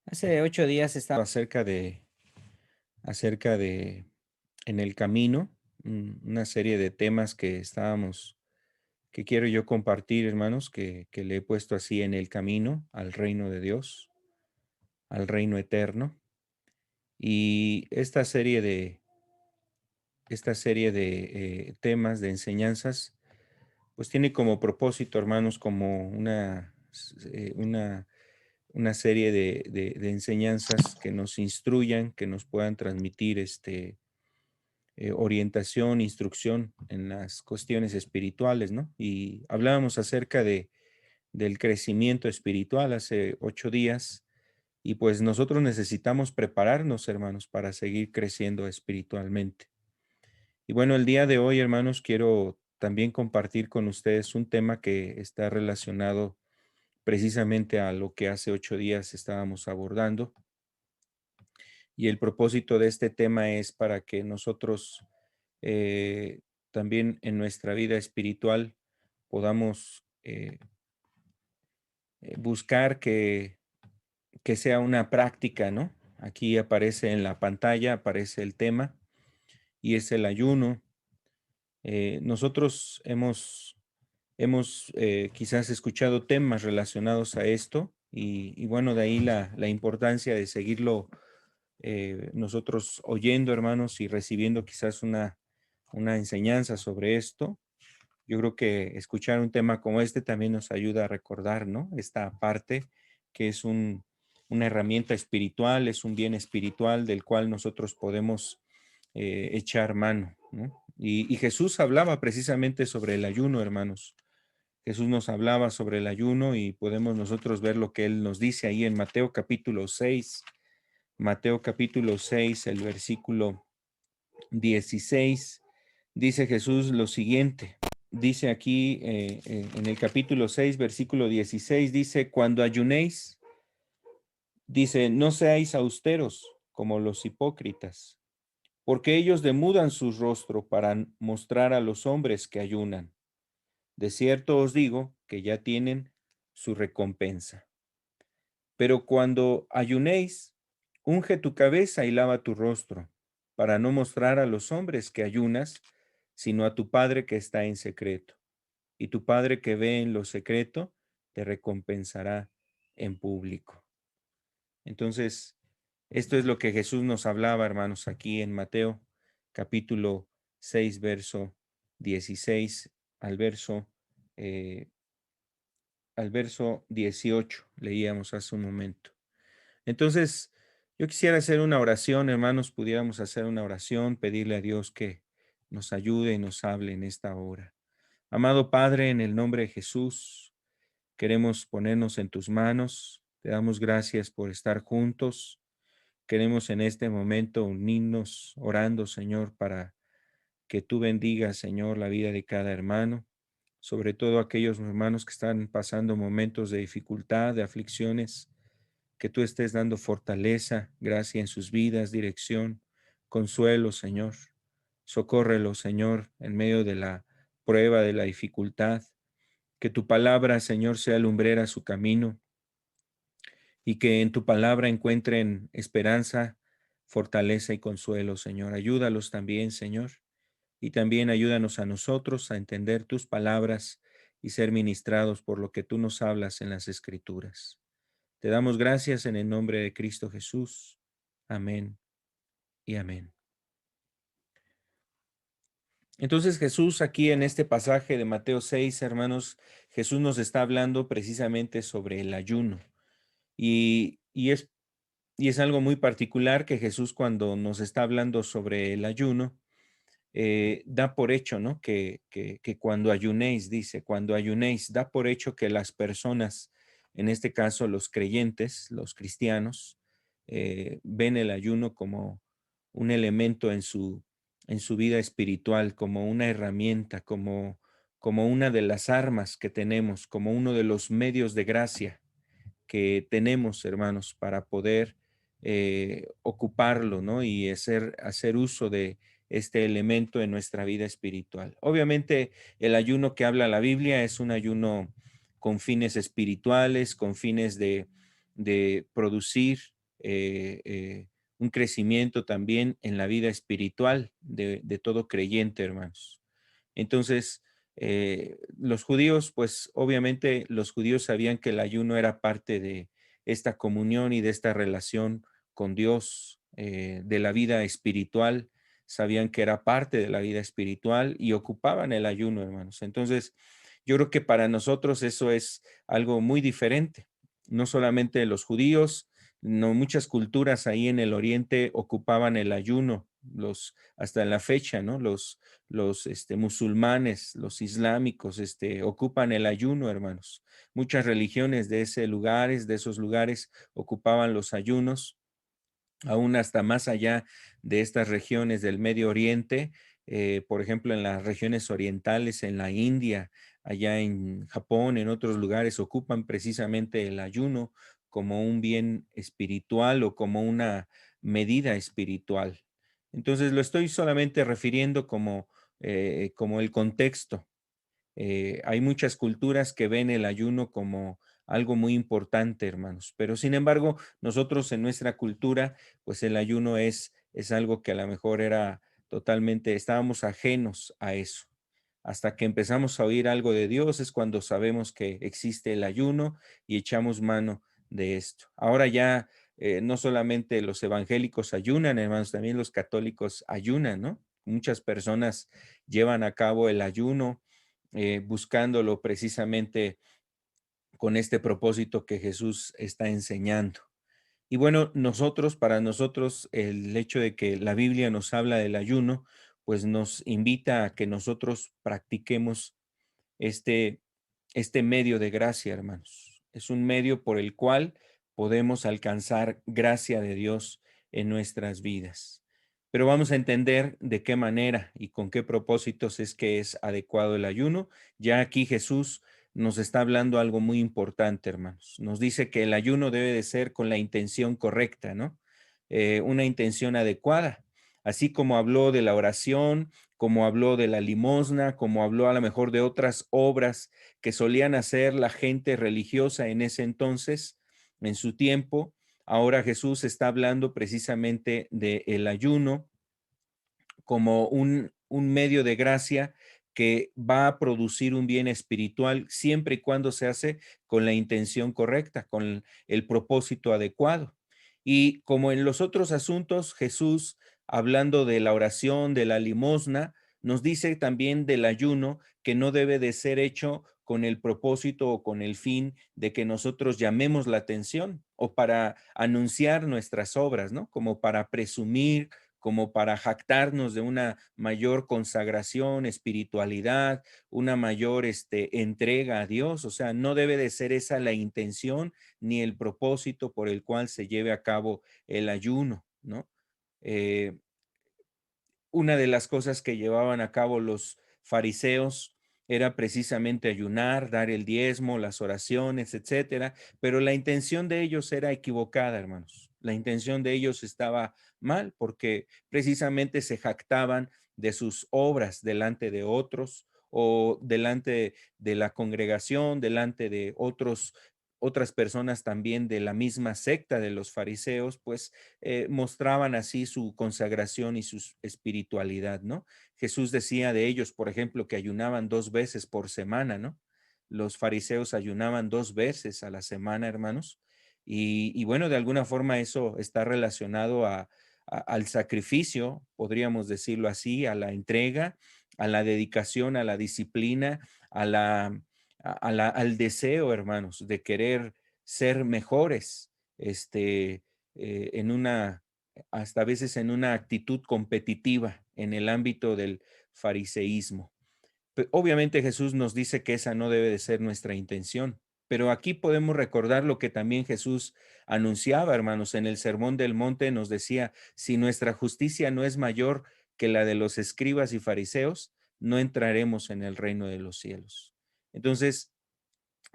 Hace 8 días estaba acerca de en el camino, una serie de temas que quiero yo compartir, hermanos, que le he puesto así en el camino al reino de Dios, al reino eterno. Y esta serie de temas, de enseñanzas, pues tiene como propósito, hermanos, como una serie de enseñanzas que nos instruyan, que nos puedan transmitir orientación, instrucción en las cuestiones espirituales, ¿no? Y hablábamos acerca del crecimiento espiritual hace 8 días y pues nosotros necesitamos prepararnos, hermanos, para seguir creciendo espiritualmente. Y bueno, el día de hoy, hermanos, quiero también compartir con ustedes un tema que está relacionado precisamente a lo que hace 8 días estábamos abordando. Y el propósito de este tema es para que nosotros eh, también en nuestra vida espiritual podamos buscar que sea una práctica, ¿no? Aquí aparece en la pantalla, aparece el tema y es el ayuno. Nosotros hemos quizás escuchado temas relacionados a esto y bueno, de ahí la importancia de seguirlo nosotros oyendo, hermanos, y recibiendo quizás una enseñanza sobre esto. Yo creo que escuchar un tema como este también nos ayuda a recordar, ¿no? Esta parte que es una herramienta espiritual, es un bien espiritual del cual nosotros podemos echar mano, ¿no? Y Jesús hablaba precisamente sobre el ayuno, hermanos. Jesús nos hablaba sobre el ayuno y podemos nosotros ver lo que Él nos dice ahí en Mateo capítulo 6. Mateo capítulo 6, el versículo 16, dice Jesús lo siguiente. Dice aquí en el capítulo 6, versículo 16, dice, cuando ayunéis, dice, no seáis austeros como los hipócritas, porque ellos demudan su rostro para mostrar a los hombres que ayunan. De cierto os digo que ya tienen su recompensa. Pero cuando ayunéis, unge tu cabeza y lava tu rostro, para no mostrar a los hombres que ayunas, sino a tu Padre que está en secreto. Y tu Padre que ve en lo secreto, te recompensará en público. Entonces, esto es lo que Jesús nos hablaba, hermanos, aquí en Mateo capítulo 6, verso 16 al verso, eh, al verso 18, leíamos hace un momento. Entonces, yo quisiera hacer una oración, hermanos, pudiéramos hacer una oración, pedirle a Dios que nos ayude y nos hable en esta hora. Amado Padre, en el nombre de Jesús, queremos ponernos en tus manos. Te damos gracias por estar juntos. Queremos en este momento unirnos orando, Señor, para que tú bendigas, Señor, la vida de cada hermano, sobre todo aquellos hermanos que están pasando momentos de dificultad, de aflicciones, que tú estés dando fortaleza, gracia en sus vidas, dirección, consuelo, Señor. Socórrelo, Señor, en medio de la prueba, de la dificultad. Que tu palabra, Señor, sea lumbrera su camino y que en tu palabra encuentren esperanza, fortaleza y consuelo, Señor. Ayúdalos también, Señor, y también ayúdanos a nosotros a entender tus palabras y ser ministrados por lo que tú nos hablas en las Escrituras. Te damos gracias en el nombre de Cristo Jesús. Amén y amén. Entonces Jesús aquí en este pasaje de Mateo 6, hermanos, Jesús nos está hablando precisamente sobre el ayuno. Y es algo muy particular que Jesús cuando nos está hablando sobre el ayuno, da por hecho, ¿no? Que cuando ayunéis, dice, cuando ayunéis, da por hecho que las personas, en este caso los creyentes, los cristianos, ven el ayuno como un elemento en su vida espiritual, como una herramienta, como una de las armas que tenemos, como uno de los medios de gracia que tenemos, hermanos, para poder ocuparlo, ¿no? Y hacer uso de este elemento en nuestra vida espiritual. Obviamente, el ayuno que habla la Biblia es un ayuno con fines espirituales, con fines de producir un crecimiento también en la vida espiritual de todo creyente, hermanos. Entonces, los judíos, pues obviamente los judíos sabían que el ayuno era parte de esta comunión y de esta relación con Dios, de la vida espiritual, sabían que era parte de la vida espiritual y ocupaban el ayuno, hermanos. Entonces, yo creo que para nosotros eso es algo muy diferente. No solamente los judíos, no, muchas culturas ahí en el oriente ocupaban el ayuno, hasta en la fecha, ¿no? Los musulmanes, los islámicos, ocupan el ayuno, hermanos. Muchas religiones de esos lugares ocupaban los ayunos, aún hasta más allá de estas regiones del Medio Oriente, por ejemplo, en las regiones orientales, en la India, allá en Japón, en otros lugares, ocupan precisamente el ayuno como un bien espiritual o como una medida espiritual. Entonces, lo estoy solamente refiriendo como el contexto. Hay muchas culturas que ven el ayuno como algo muy importante, hermanos, pero sin embargo, nosotros en nuestra cultura, pues el ayuno es algo que a lo mejor era totalmente, estábamos ajenos a eso. Hasta que empezamos a oír algo de Dios es cuando sabemos que existe el ayuno y echamos mano de esto. Ahora ya no solamente los evangélicos ayunan, hermanos, también los católicos ayunan, ¿no? Muchas personas llevan a cabo el ayuno buscándolo precisamente con este propósito que Jesús está enseñando. Y bueno, para nosotros, el hecho de que la Biblia nos habla del ayuno, pues nos invita a que nosotros practiquemos este, este medio de gracia, hermanos. Es un medio por el cual podemos alcanzar gracia de Dios en nuestras vidas. Pero vamos a entender de qué manera y con qué propósitos es que es adecuado el ayuno. Ya aquí Jesús nos está hablando algo muy importante, hermanos. Nos dice que el ayuno debe de ser con la intención correcta, ¿no? Una intención adecuada. Así como habló de la oración, como habló de la limosna, como habló a lo mejor de otras obras que solían hacer la gente religiosa en ese entonces, en su tiempo. Ahora Jesús está hablando precisamente del ayuno como un medio de gracia que va a producir un bien espiritual siempre y cuando se hace con la intención correcta, con el propósito adecuado. Y como en los otros asuntos, Jesús, hablando de la oración, de la limosna, nos dice también del ayuno que no debe de ser hecho con el propósito o con el fin de que nosotros llamemos la atención o para anunciar nuestras obras, ¿no? Como para presumir, como para jactarnos de una mayor consagración, espiritualidad, una mayor entrega a Dios. O sea, no debe de ser esa la intención ni el propósito por el cual se lleve a cabo el ayuno, ¿no? Eh, una de las cosas que llevaban a cabo los fariseos era precisamente ayunar, dar el diezmo, las oraciones, etcétera, pero la intención de ellos era equivocada, hermanos. La intención de ellos estaba mal porque precisamente se jactaban de sus obras delante de otros o delante de la congregación, delante de otras personas también de la misma secta de los fariseos, pues mostraban así su consagración y su espiritualidad, ¿no? Jesús decía de ellos, por ejemplo, que ayunaban 2 veces por semana, ¿no? Los fariseos ayunaban 2 veces a la semana, hermanos. Y bueno, de alguna forma eso está relacionado al sacrificio, podríamos decirlo así, a la entrega, a la dedicación, a la disciplina, a la, al deseo, hermanos, de querer ser mejores, en una, hasta a veces en una actitud competitiva en el ámbito del fariseísmo. Obviamente Jesús nos dice que esa no debe de ser nuestra intención, pero aquí podemos recordar lo que también Jesús anunciaba, hermanos, en el Sermón del Monte nos decía, si nuestra justicia no es mayor que la de los escribas y fariseos, no entraremos en el reino de los cielos. Entonces,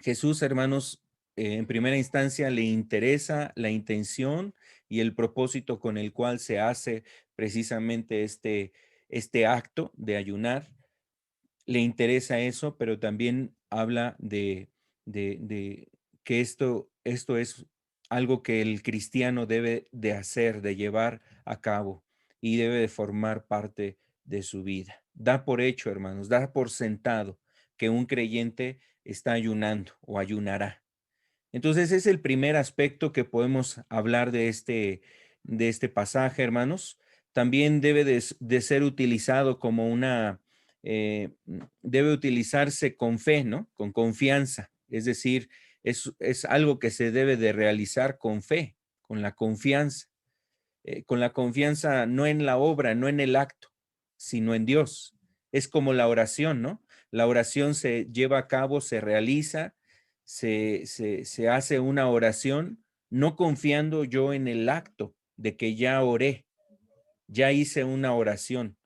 Jesús, hermanos, en primera instancia le interesa la intención y el propósito con el cual se hace precisamente este acto de ayunar. Le interesa eso, pero también habla de que esto es algo que el cristiano debe de hacer, de llevar a cabo y debe de formar parte de su vida. Da por hecho, hermanos, da por sentado que un creyente está ayunando o ayunará. Entonces, es el primer aspecto que podemos hablar de este pasaje, hermanos. También debe de ser utilizado como debe utilizarse con fe, ¿no? Con confianza. Es decir, es algo que se debe de realizar con fe, con la confianza no en la obra, no en el acto, sino en Dios. Es como la oración, ¿no? La oración se lleva a cabo, se realiza, se hace una oración, no confiando yo en el acto de que ya oré, ya hice una oración.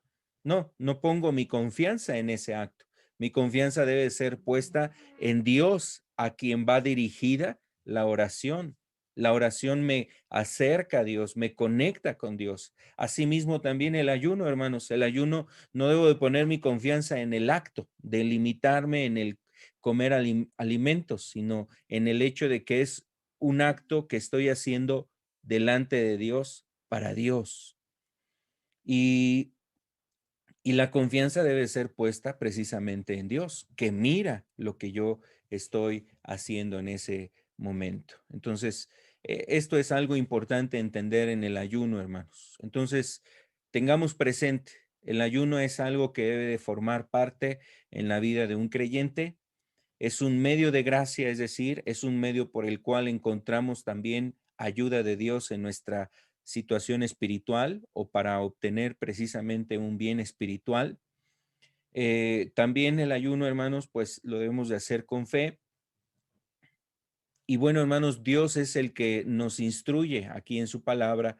No, no pongo mi confianza en ese acto. Mi confianza debe ser puesta en Dios, a quien va dirigida la oración. La oración me acerca a Dios, me conecta con Dios. Asimismo también el ayuno, hermanos. El ayuno no debo de poner mi confianza en el acto, de limitarme en el comer alimentos, sino en el hecho de que es un acto que estoy haciendo delante de Dios, para Dios. Y, y la confianza debe ser puesta precisamente en Dios, que mira lo que yo estoy haciendo en ese momento. Entonces, esto es algo importante entender en el ayuno, hermanos. Entonces, tengamos presente, el ayuno es algo que debe de formar parte en la vida de un creyente. Es un medio de gracia, es decir, es un medio por el cual encontramos también ayuda de Dios en nuestra situación espiritual o para obtener precisamente un bien espiritual. También el ayuno, hermanos, pues lo debemos de hacer con fe. Y bueno, hermanos, Dios es el que nos instruye aquí en su palabra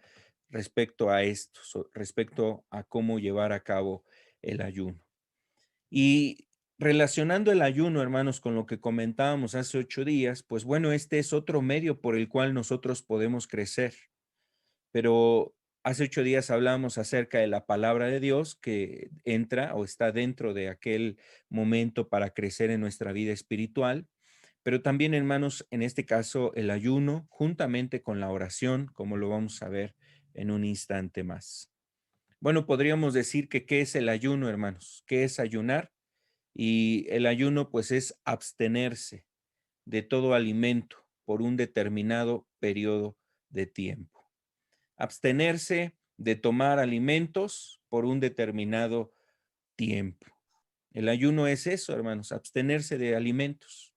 respecto a esto, respecto a cómo llevar a cabo el ayuno. Y relacionando el ayuno, hermanos, con lo que comentábamos hace 8 días, pues bueno, este es otro medio por el cual nosotros podemos crecer. Pero hace 8 días hablamos acerca de la palabra de Dios que entra o está dentro de aquel momento para crecer en nuestra vida espiritual. Pero también, hermanos, en este caso, el ayuno, juntamente con la oración, como lo vamos a ver en un instante más. Bueno, podríamos decir que ¿qué es el ayuno, hermanos? ¿Qué es ayunar? Y el ayuno, pues, es abstenerse de todo alimento por un determinado periodo de tiempo. Abstenerse de tomar alimentos por un determinado tiempo. El ayuno es eso, hermanos, abstenerse de alimentos.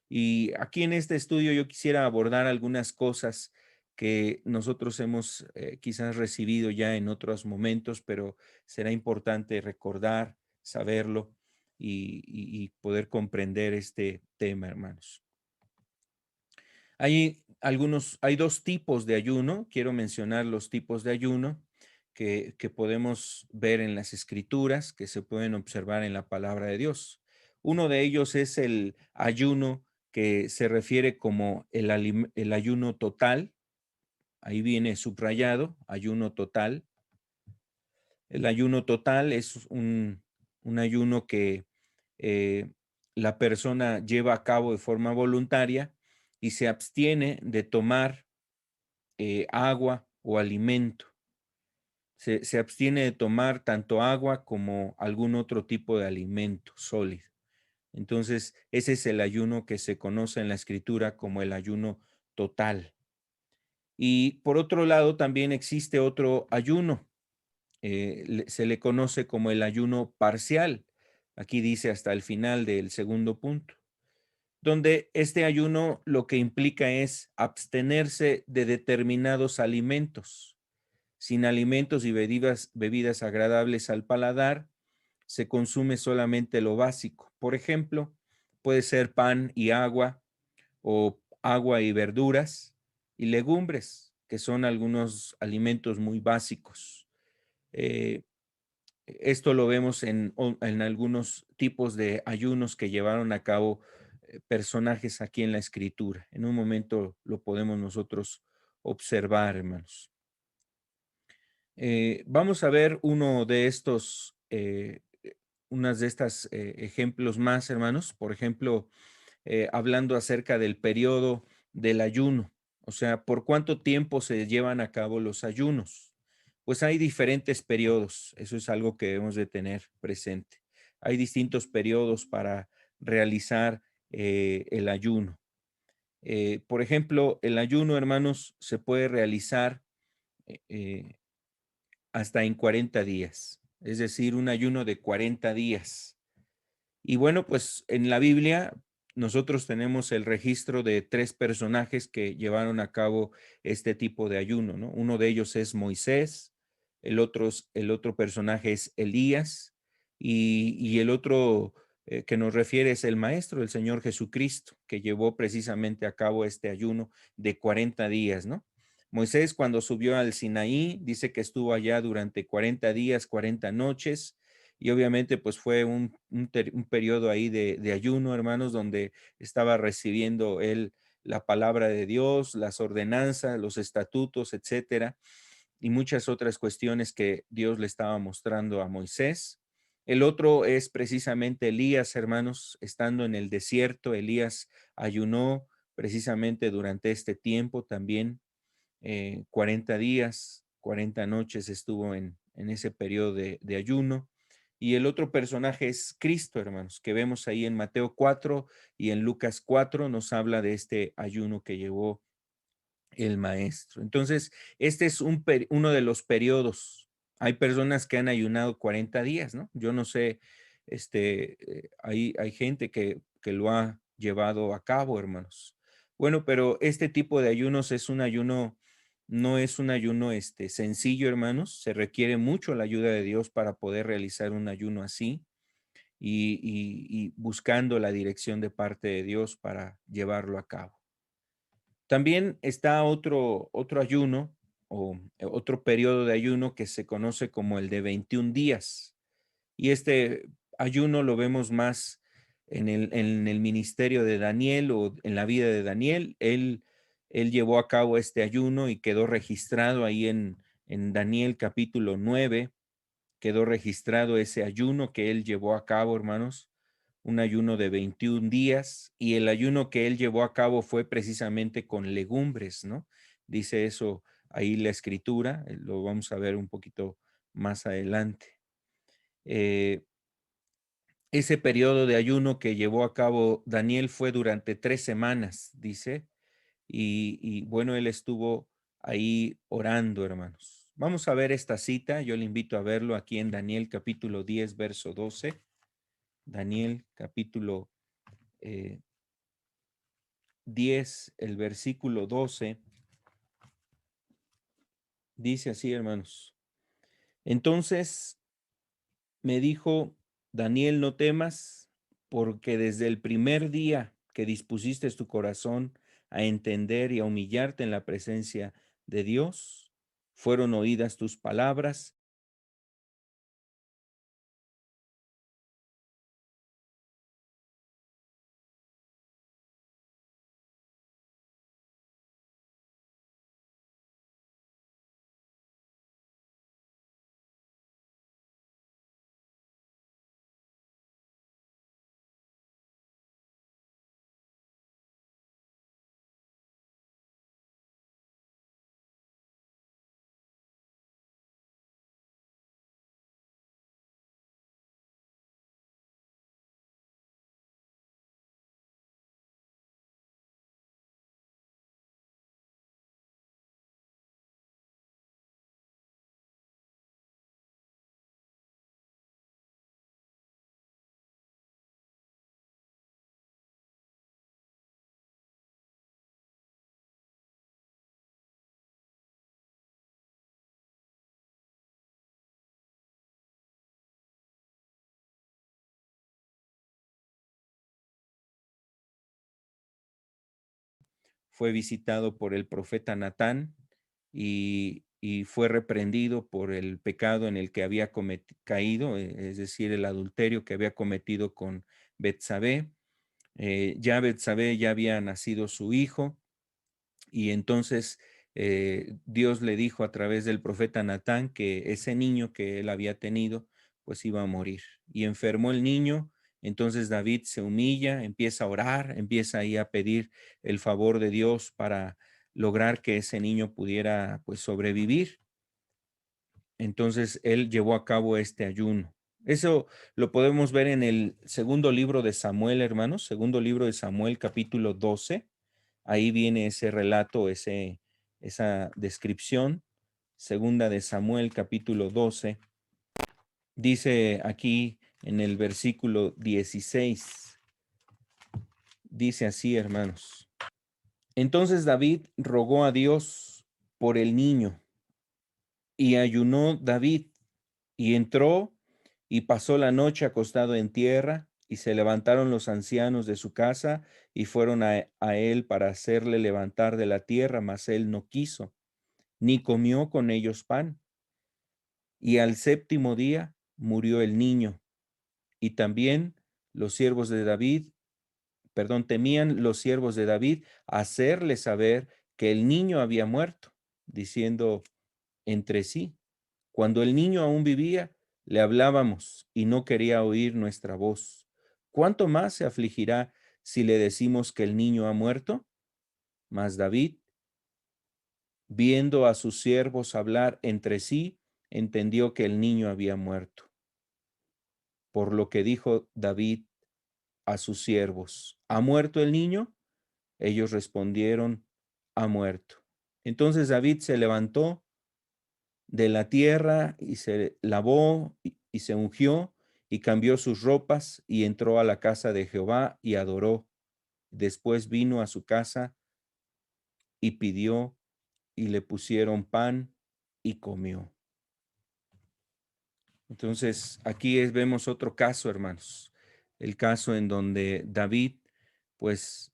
Y aquí en este estudio yo quisiera abordar algunas cosas que nosotros hemos quizás recibido ya en otros momentos, pero será importante recordar, saberlo y poder comprender este tema, hermanos. Hay dos tipos de ayuno. Quiero mencionar los tipos de ayuno que podemos ver en las escrituras, que se pueden observar en la palabra de Dios. Uno de ellos es el ayuno que se refiere como el ayuno total. Ahí viene subrayado, ayuno total. El ayuno total es un ayuno que eh, la persona lleva a cabo de forma voluntaria y se abstiene de tomar agua o alimento. Se abstiene de tomar tanto agua como algún otro tipo de alimento sólido. Entonces, ese es el ayuno que se conoce en la escritura como el ayuno total. Y por otro lado, también existe otro ayuno, se le conoce como el ayuno parcial. Aquí dice hasta el final del segundo punto, donde este ayuno lo que implica es abstenerse de determinados alimentos. Sin alimentos y bebidas agradables al paladar, se consume solamente lo básico. Por ejemplo, puede ser pan y agua o agua y verduras y legumbres, que son algunos alimentos muy básicos. Eh, Esto lo vemos en algunos tipos de ayunos que llevaron a cabo personajes aquí en la escritura. En un momento lo podemos nosotros observar, hermanos. Vamos a ver uno de estos, unas de estas ejemplos más, hermanos. Por ejemplo, hablando acerca del periodo del ayuno. O sea, ¿por cuánto tiempo se llevan a cabo los ayunos? Pues hay diferentes periodos, eso es algo que debemos de tener presente. Hay distintos periodos para realizar el ayuno. Por ejemplo, el ayuno, hermanos, se puede realizar eh, eh, hasta en 40 días, es decir, un ayuno de 40 días. Y bueno, pues en la Biblia nosotros tenemos el registro de 3 personajes que llevaron a cabo este tipo de ayuno, ¿no? Uno de ellos es Moisés, el otro personaje es Elías, y el otro, que nos refiere es el Maestro, el Señor Jesucristo, que llevó precisamente a cabo este ayuno de 40 días, ¿no? Moisés, cuando subió al Sinaí, dice que estuvo allá durante 40 días, 40 noches, y obviamente, pues fue un periodo ahí de ayuno, hermanos, donde estaba recibiendo él la palabra de Dios, las ordenanzas, los estatutos, etcétera, y muchas otras cuestiones que Dios le estaba mostrando a Moisés. El otro es precisamente Elías, hermanos, estando en el desierto, Elías ayunó precisamente durante este tiempo también, 40 días, 40 noches estuvo en ese periodo de ayuno. Y el otro personaje es Cristo, hermanos, que vemos ahí en Mateo 4 y en Lucas 4 nos habla de este ayuno que llevó el maestro. Entonces, este es uno de los periodos. Hay personas que han ayunado 40 días, ¿no? Yo no sé, hay gente que lo ha llevado a cabo, hermanos. Bueno, pero este tipo de ayunos es un ayuno, no es un ayuno sencillo, hermanos. Se requiere mucho la ayuda de Dios para poder realizar un ayuno así y buscando la dirección de parte de Dios para llevarlo a cabo. También está otro ayuno o otro periodo de ayuno que se conoce como el de 21 días. Y este ayuno lo vemos más en el ministerio de Daniel o en la vida de Daniel. Él llevó a cabo este ayuno y quedó registrado ahí en Daniel capítulo 9. Quedó registrado ese ayuno que él llevó a cabo, hermanos, un ayuno de 21 días, y el ayuno que él llevó a cabo fue precisamente con legumbres, ¿no? Dice eso ahí la escritura, lo vamos a ver un poquito más adelante. Eh, Ese periodo de ayuno que llevó a cabo Daniel fue durante 3 semanas, dice, y bueno, él estuvo ahí orando, hermanos. Vamos a ver esta cita, yo le invito a verlo aquí en Daniel capítulo 10, verso 12. Daniel capítulo 10, el versículo 12, dice así, hermanos. Entonces me dijo, Daniel, no temas, porque desde el primer día que dispusiste tu corazón a entender y a humillarte en la presencia de Dios, fueron oídas tus palabras. Fue visitado por el profeta Natán y fue reprendido por el pecado en el que había caído, es decir, el adulterio que había cometido con Betsabé. Ya Betsabé ya había nacido su hijo y entonces Dios le dijo a través del profeta Natán que ese niño que él había tenido, pues iba a morir. Y enfermó el niño, entonces David se humilla, empieza a orar, empieza ahí a pedir el favor de Dios para lograr que ese niño pudiera pues sobrevivir. Entonces él llevó a cabo este ayuno. Eso lo podemos ver en el segundo libro de Samuel, hermanos, segundo libro de Samuel, capítulo 12. Ahí viene ese relato, esa descripción. Segunda de Samuel, capítulo 12. Dice aquí en el versículo 16, dice así, hermanos. Entonces David rogó a Dios por el niño y ayunó David y entró y pasó la noche acostado en tierra y se levantaron los ancianos de su casa y fueron a él para hacerle levantar de la tierra, mas él no quiso, ni comió con ellos pan. Y al séptimo día murió el niño. Y también los siervos de David, temían los siervos de David hacerle saber que el niño había muerto, diciendo entre sí, cuando el niño aún vivía, le hablábamos y no quería oír nuestra voz. ¿Cuánto más se afligirá si le decimos que el niño ha muerto? Mas David, viendo a sus siervos hablar entre sí, entendió que el niño había muerto. Por lo que dijo David a sus siervos, ¿ha muerto el niño? Ellos respondieron, ha muerto. Entonces David se levantó de la tierra y se lavó y se ungió y cambió sus ropas y entró a la casa de Jehová y adoró. Después vino a su casa y pidió y le pusieron pan y comió. Entonces, aquí vemos otro caso, hermanos. El caso en donde David, pues,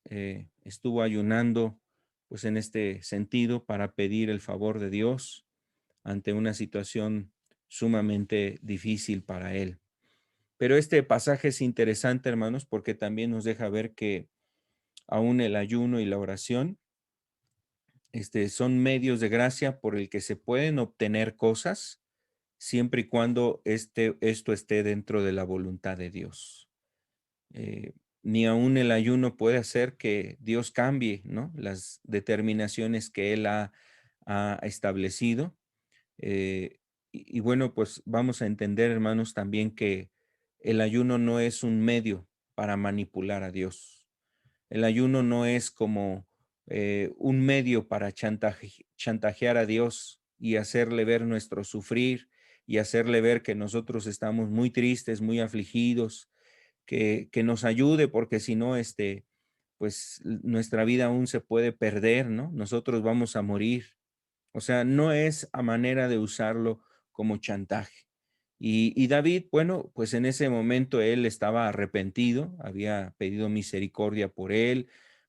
estuvo ayunando, pues, en este sentido, para pedir el favor de Dios ante una situación sumamente difícil para él. Pero este pasaje es interesante, hermanos, porque también nos deja ver que aún el ayuno y la oración, son medios de gracia por el que se pueden obtener cosas siempre y cuando esto esté dentro de la voluntad de Dios. Ni aún el ayuno puede hacer que Dios cambie, ¿no?, las determinaciones que Él ha establecido. Y bueno, pues vamos a entender, hermanos, también que el ayuno no es un medio para manipular a Dios. El ayuno no es como un medio para chantajear a Dios y hacerle ver nuestro sufrir y hacerle ver que nosotros estamos muy tristes, muy afligidos, que nos ayude porque si no, pues nuestra vida aún se puede perder, ¿no? Nosotros vamos a morir. O sea, no es a manera de usarlo como chantaje. Y David, bueno, pues en ese momento él estaba arrepentido, había pedido misericordia por él,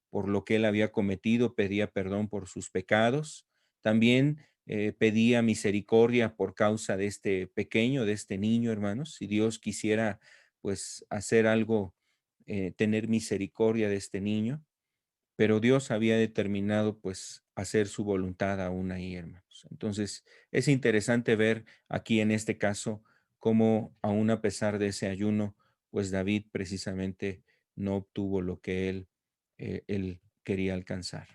por lo que él había cometido, pedía perdón por sus pecados. También pedía misericordia por causa de este pequeño, de este niño, hermanos. Si Dios quisiera, pues, hacer algo, tener misericordia de este niño, pero Dios había determinado, pues, hacer su voluntad aún ahí, hermanos. Entonces, es interesante ver aquí en este caso cómo aún a pesar de ese ayuno, pues David precisamente no obtuvo lo que él quería alcanzar.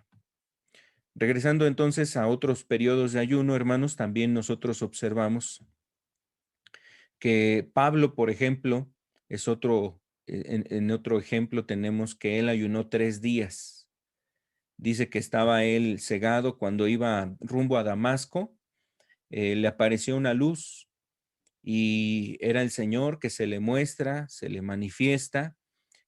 Regresando entonces a otros periodos de ayuno, hermanos, también nosotros observamos que Pablo, por ejemplo, es otro, en otro ejemplo tenemos que él ayunó 3 días. Dice que estaba él cegado cuando iba rumbo a Damasco, le apareció una luz y era el Señor que se le muestra, se le manifiesta,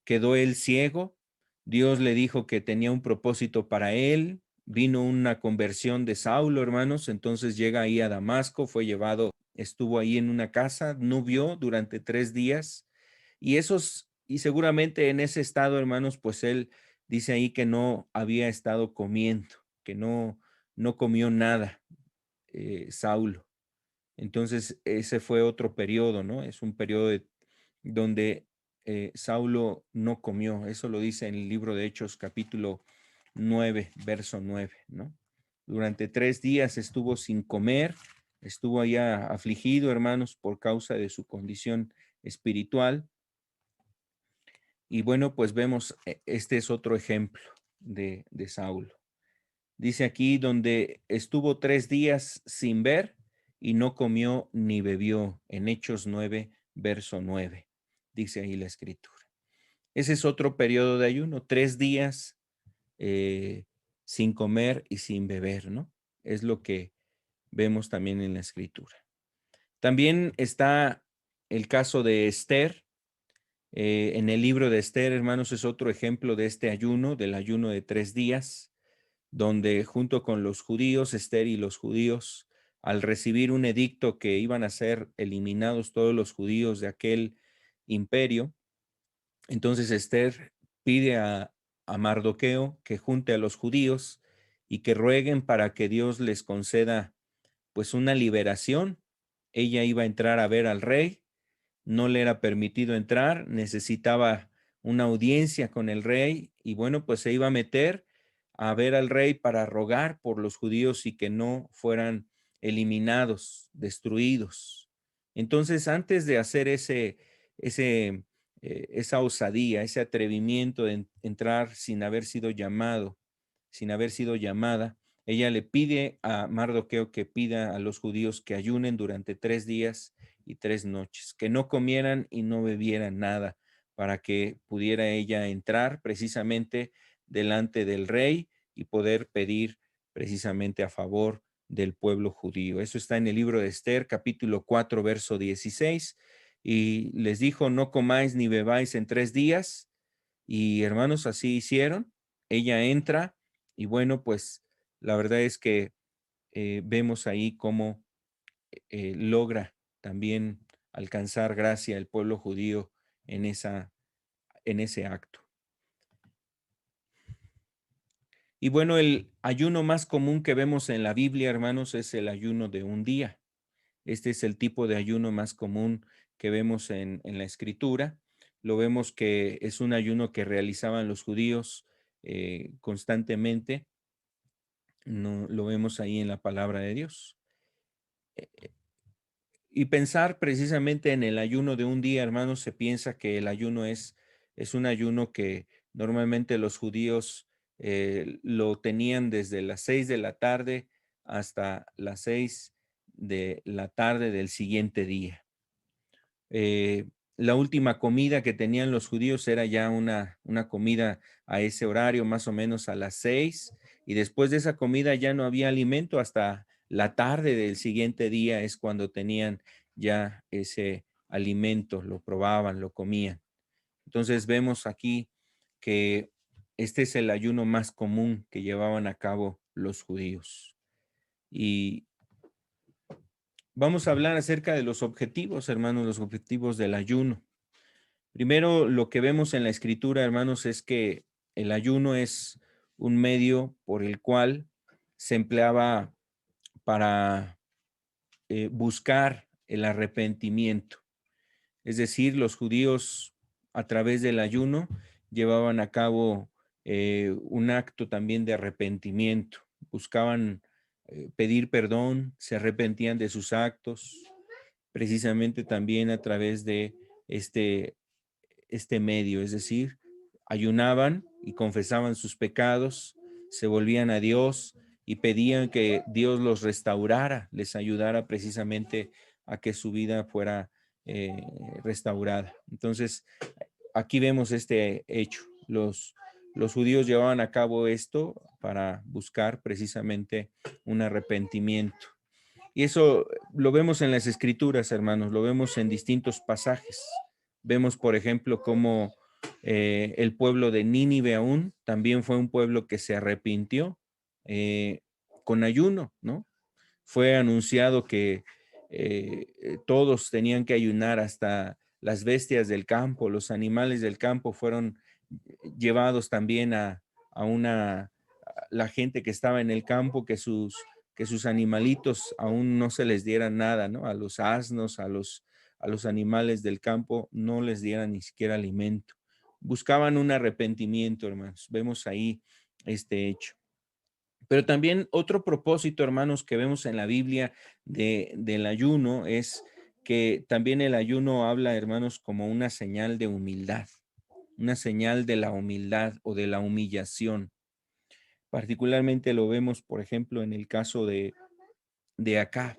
quedó él ciego, Dios le dijo que tenía un propósito para él, vino una conversión de Saulo, hermanos, entonces llega ahí a Damasco, fue llevado, estuvo ahí en una casa, no vio durante 3 días y seguramente en ese estado, hermanos, pues él dice ahí que no había estado comiendo, que no comió nada, Saulo. Entonces, ese fue otro periodo, ¿no? Es un periodo donde Saulo no comió. Eso lo dice en el libro de Hechos, capítulo 9, verso 9, ¿no? Durante 3 días estuvo sin comer, estuvo allá afligido, hermanos, por causa de su condición espiritual. Y bueno, pues vemos, este es otro ejemplo de Saulo. Dice aquí, donde estuvo 3 días sin ver y no comió ni bebió, en Hechos 9, verso 9, dice ahí la escritura. Ese es otro periodo de ayuno, 3 días eh, sin comer y sin beber, ¿no? Es lo que vemos también en la escritura. También está el caso de Esther. En el libro de Esther, hermanos, es otro ejemplo de este ayuno, del ayuno de 3 días, donde junto con los judíos, Esther y los judíos, al recibir un edicto que iban a ser eliminados todos los judíos de aquel imperio, entonces Esther pide a Mardoqueo que junte a los judíos y que rueguen para que Dios les conceda pues una liberación. Ella iba a entrar a ver al rey, no le era permitido entrar, necesitaba una audiencia con el rey y bueno, pues se iba a meter a ver al rey para rogar por los judíos y que no fueran eliminados, destruidos. Entonces, antes de hacer ese, esa osadía, ese atrevimiento de entrar sin haber sido llamado, sin haber sido llamada, ella le pide a Mardoqueo que pida a los judíos que ayunen durante 3 días y 3 noches, que no comieran y no bebieran nada, para que pudiera ella entrar precisamente delante del rey y poder pedir precisamente a favor del pueblo judío. Eso está en el libro de Esther, capítulo 4, verso 16. Y les dijo, no comáis ni bebáis en 3 días. Y hermanos, así hicieron. Ella entra y bueno, pues la verdad es que vemos ahí cómo logra también alcanzar gracia el pueblo judío en, en ese acto. Y bueno, el ayuno más común que vemos en la Biblia, hermanos, es el ayuno de un día. Este es el tipo de ayuno más común que vemos en la Escritura. Lo vemos que es un ayuno que realizaban los judíos constantemente. No, lo vemos ahí en la palabra de Dios. Y pensar precisamente en el ayuno de un día, hermanos, se piensa que el ayuno es un ayuno que normalmente los judíos lo tenían desde las 6 de la tarde hasta las 6 de la tarde del siguiente día. Eh, la última comida que tenían los judíos era ya una comida a ese horario, más o menos a las 6, y después de esa comida ya no había alimento hasta la tarde del siguiente día es cuando tenían ya ese alimento, lo probaban, lo comían. Entonces vemos aquí que este es el ayuno más común que llevaban a cabo los judíos. Y vamos a hablar acerca de los objetivos, hermanos, los objetivos del ayuno. Primero, lo que vemos en la escritura, hermanos, es que el ayuno es un medio por el cual se empleaba para buscar el arrepentimiento. Es decir, los judíos a través del ayuno llevaban a cabo un acto también de arrepentimiento. Buscaban pedir perdón, se arrepentían de sus actos, precisamente también a través de este medio, es decir, ayunaban y confesaban sus pecados, se volvían a Dios y pedían que Dios los restaurara, les ayudara precisamente a que su vida fuera eh, restaurada. Entonces, aquí vemos este hecho. Los judíos llevaban a cabo esto para buscar precisamente un arrepentimiento. Y eso lo vemos en las escrituras, hermanos, lo vemos en distintos pasajes. Vemos, por ejemplo, cómo el pueblo de Nínive aún también fue un pueblo que se arrepintió con ayuno, ¿no? Fue anunciado que todos tenían que ayunar, hasta las bestias del campo, los animales del campo fueron llevados también a la gente que estaba en el campo, que sus animalitos aún no se les diera nada, ¿no? A los asnos, a los animales del campo no les dieran ni siquiera alimento. Buscaban un arrepentimiento, hermanos. Vemos ahí este hecho. Pero también otro propósito, hermanos, que vemos en la Biblia del ayuno es que también el ayuno habla, hermanos, como una señal de humildad, una señal de la humildad o de la humillación. Particularmente lo vemos, por ejemplo, en el caso de Acab.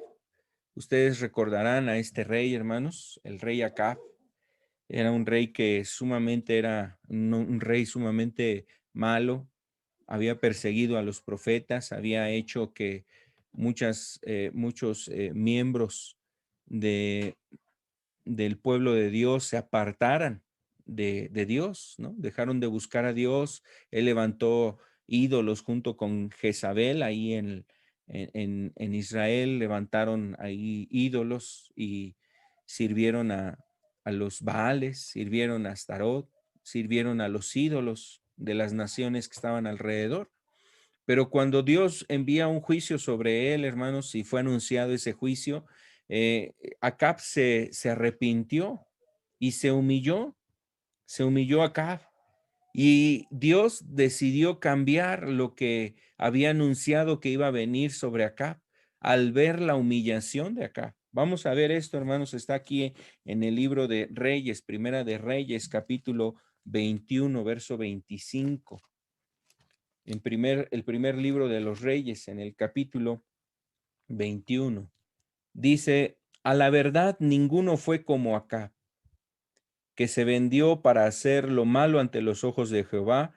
Ustedes recordarán a este rey, hermanos, el rey Acab. Era un rey que sumamente era un rey sumamente malo, había perseguido a los profetas, había hecho que muchos miembros de, del pueblo de Dios se apartaran de Dios, ¿no? Dejaron de buscar a Dios. Él levantó ídolos junto con Jezabel ahí en Israel, levantaron ahí ídolos y sirvieron a los Baales, sirvieron a Astarot, sirvieron a los ídolos de las naciones que estaban alrededor. Pero cuando Dios envía un juicio sobre él, hermanos, y fue anunciado ese juicio, Acab se arrepintió y se humilló Acab. Y Dios decidió cambiar lo que había anunciado que iba a venir sobre Acab al ver la humillación de Acab. Vamos a ver esto, hermanos, está aquí en el libro de Reyes, Primera de Reyes, capítulo 21, verso 25. El primer libro de los Reyes, en el capítulo 21. Dice, a la verdad ninguno fue como Acab, que se vendió para hacer lo malo ante los ojos de Jehová,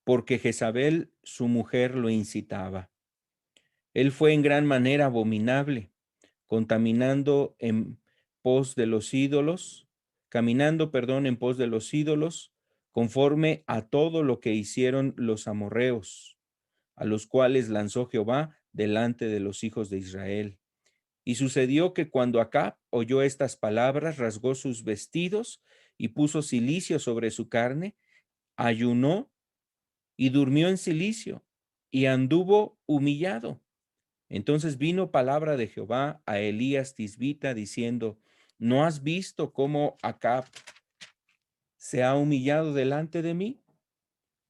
porque Jezabel, su mujer, lo incitaba. Él fue en gran manera abominable, contaminando en pos de los ídolos, caminando, perdón, en pos de los ídolos, conforme a todo lo que hicieron los amorreos, a los cuales lanzó Jehová delante de los hijos de Israel. Y sucedió que cuando Acab oyó estas palabras, rasgó sus vestidos y puso cilicio sobre su carne, ayunó y durmió en cilicio y anduvo humillado. Entonces vino palabra de Jehová a Elías Tisbita diciendo, ¿no has visto cómo Acab se ha humillado delante de mí?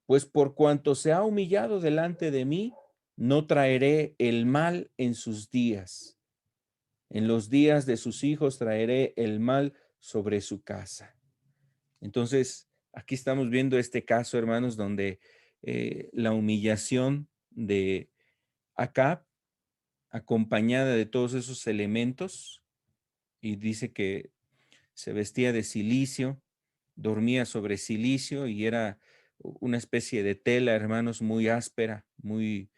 Pues por cuanto se ha humillado delante de mí, no traeré el mal en sus días. En los días de sus hijos traeré el mal sobre su casa. Entonces, aquí estamos viendo este caso, hermanos, donde la humillación de Acab, acompañada de todos esos elementos, y dice que se vestía de cilicio, dormía sobre cilicio y era una especie de tela, hermanos, muy áspera, muy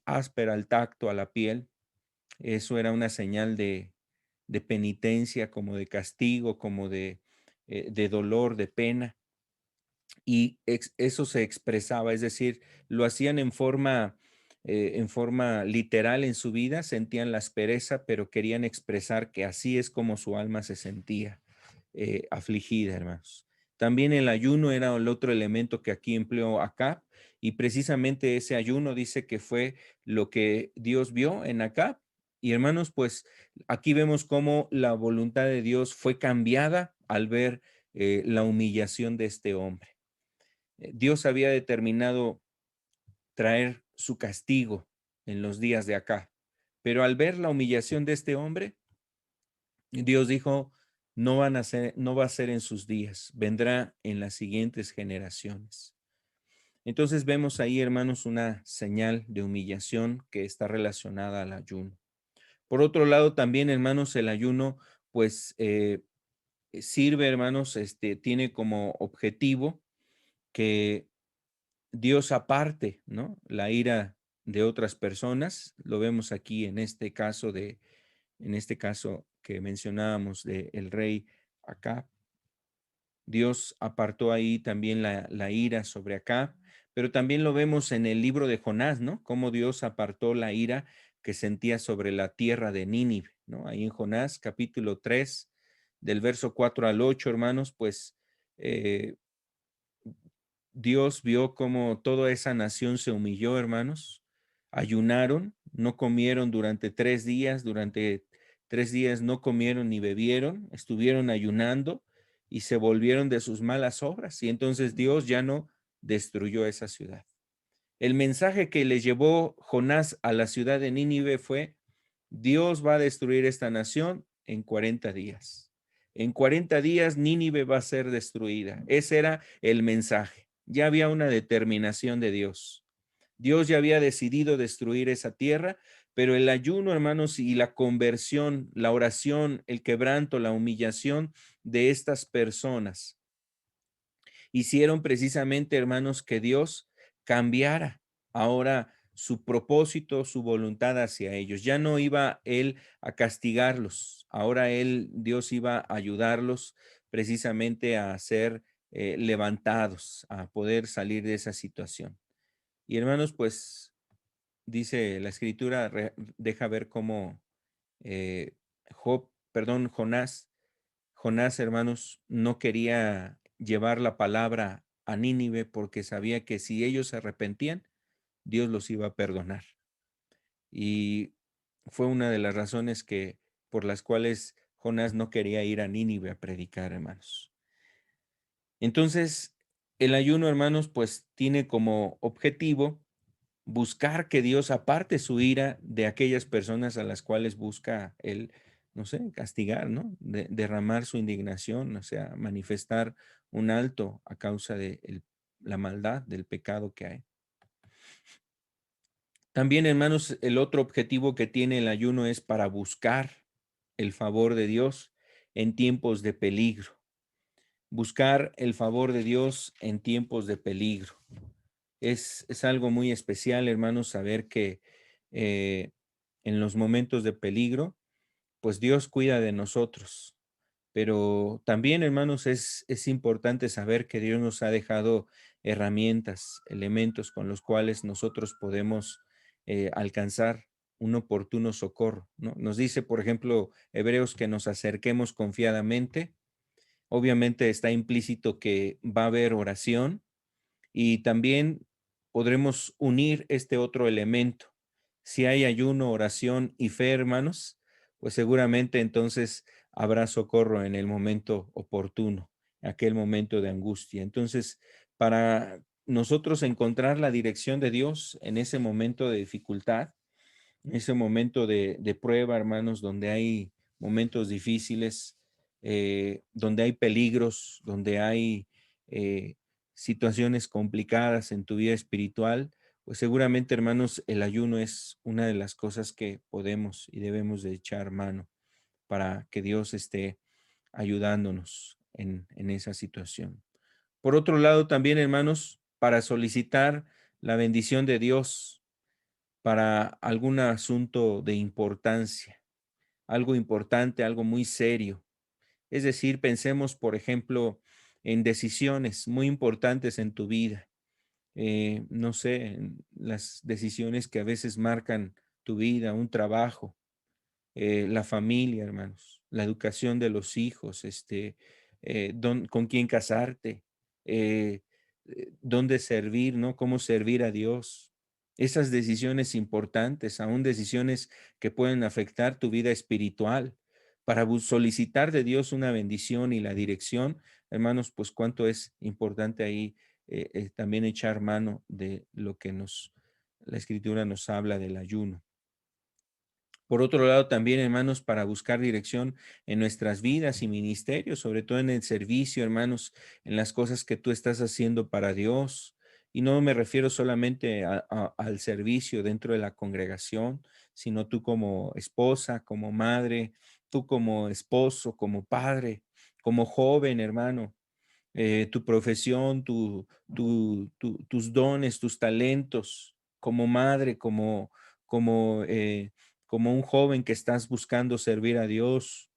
áspera al tacto, a la piel. Eso era una señal de penitencia, como de castigo, como de dolor, de pena. Y eso se expresaba, es decir, lo hacían en forma literal en su vida, sentían la aspereza, pero querían expresar que así es como su alma se sentía afligida, hermanos. También el ayuno era el otro elemento que aquí empleó Acab, y precisamente ese ayuno dice que fue lo que Dios vio en Acab. Y hermanos, pues aquí vemos cómo la voluntad de Dios fue cambiada al ver la humillación de este hombre. Dios había determinado traer su castigo en los días de acá, pero al ver la humillación de este hombre, Dios dijo, no va a ser en sus días, vendrá en las siguientes generaciones. Entonces vemos ahí, hermanos, una señal de humillación que está relacionada al ayuno. Por otro lado, también, hermanos, el ayuno, pues, sirve, hermanos, tiene como objetivo que Dios aparte, ¿no? La ira de otras personas. Lo vemos aquí en este caso que mencionábamos del rey Acab. Dios apartó ahí también la ira sobre Acab, pero también lo vemos en el libro de Jonás, ¿no? Cómo Dios apartó la ira que sentía sobre la tierra de Nínive, ¿no? Ahí en Jonás, capítulo 3, del verso 4 al 8, hermanos, pues eh, Dios vio cómo toda esa nación se humilló, hermanos. Ayunaron, no comieron durante 3 días no comieron ni bebieron, estuvieron ayunando y se volvieron de sus malas obras. Y entonces Dios ya no destruyó esa ciudad. El mensaje que le llevó Jonás a la ciudad de Nínive fue, Dios va a destruir esta nación en 40 días. En 40 días Nínive va a ser destruida. Ese era el mensaje. Ya había una determinación de Dios. Dios ya había decidido destruir esa tierra, pero el ayuno, hermanos, y la conversión, la oración, el quebranto, la humillación de estas personas hicieron precisamente, hermanos, que Dios cambiara ahora su propósito, su voluntad hacia ellos. Ya no iba él a castigarlos, ahora él, Dios iba a ayudarlos precisamente a ser levantados, a poder salir de esa situación. Y hermanos, pues dice la escritura, deja ver cómo Jonás, hermanos, no quería llevar la palabra a Nínive porque sabía que si ellos se arrepentían, Dios los iba a perdonar. Y fue una de las razones por las cuales Jonás no quería ir a Nínive a predicar, hermanos. Entonces, el ayuno, hermanos, pues tiene como objetivo buscar que Dios aparte su ira de aquellas personas a las cuales busca él, no sé, castigar, ¿no? Derramar su indignación, o sea, manifestar un alto a causa de la maldad, del pecado que hay. También, hermanos, el otro objetivo que tiene el ayuno es para buscar el favor de Dios en tiempos de peligro. Buscar el favor de Dios en tiempos de peligro. Es algo muy especial, hermanos, saber que eh, en los momentos de peligro, pues Dios cuida de nosotros. Pero también, hermanos, es importante saber que Dios nos ha dejado herramientas, elementos con los cuales nosotros podemos alcanzar un oportuno socorro, ¿no? Nos dice, por ejemplo, Hebreos, que nos acerquemos confiadamente. Obviamente está implícito que va a haber oración, y también podremos unir este otro elemento. Si hay ayuno, oración y fe, hermanos, pues seguramente entonces habrá socorro en el momento oportuno, aquel momento de angustia. Entonces, para nosotros encontrar la dirección de Dios en ese momento de dificultad, ese momento de prueba, hermanos, donde hay momentos difíciles, donde hay peligros, donde hay situaciones complicadas en tu vida espiritual, pues seguramente, hermanos, el ayuno es una de las cosas que podemos y debemos de echar mano para que Dios esté ayudándonos en esa situación. Por otro lado, también, hermanos, para solicitar la bendición de Dios para algún asunto de importancia, algo importante, algo muy serio. Es decir, pensemos, por ejemplo, en decisiones muy importantes en tu vida. No sé, en las decisiones que a veces marcan tu vida, un trabajo, la familia, hermanos, la educación de los hijos, con quién casarte, eh, dónde servir, ¿no? Cómo servir a Dios. Esas decisiones importantes, aún decisiones que pueden afectar tu vida espiritual, para solicitar de Dios una bendición y la dirección, hermanos, pues cuánto es importante ahí también echar mano de lo que la Escritura nos habla del ayuno. Por otro lado, también, hermanos, para buscar dirección en nuestras vidas y ministerios, sobre todo en el servicio, hermanos, en las cosas que tú estás haciendo para Dios. Y no me refiero solamente al servicio dentro de la congregación, sino tú como esposa, como madre, tú como esposo, como padre, como joven, hermano, tu profesión, tus dones, tus talentos, como madre, como, eh, como un joven que estás buscando servir a Dios,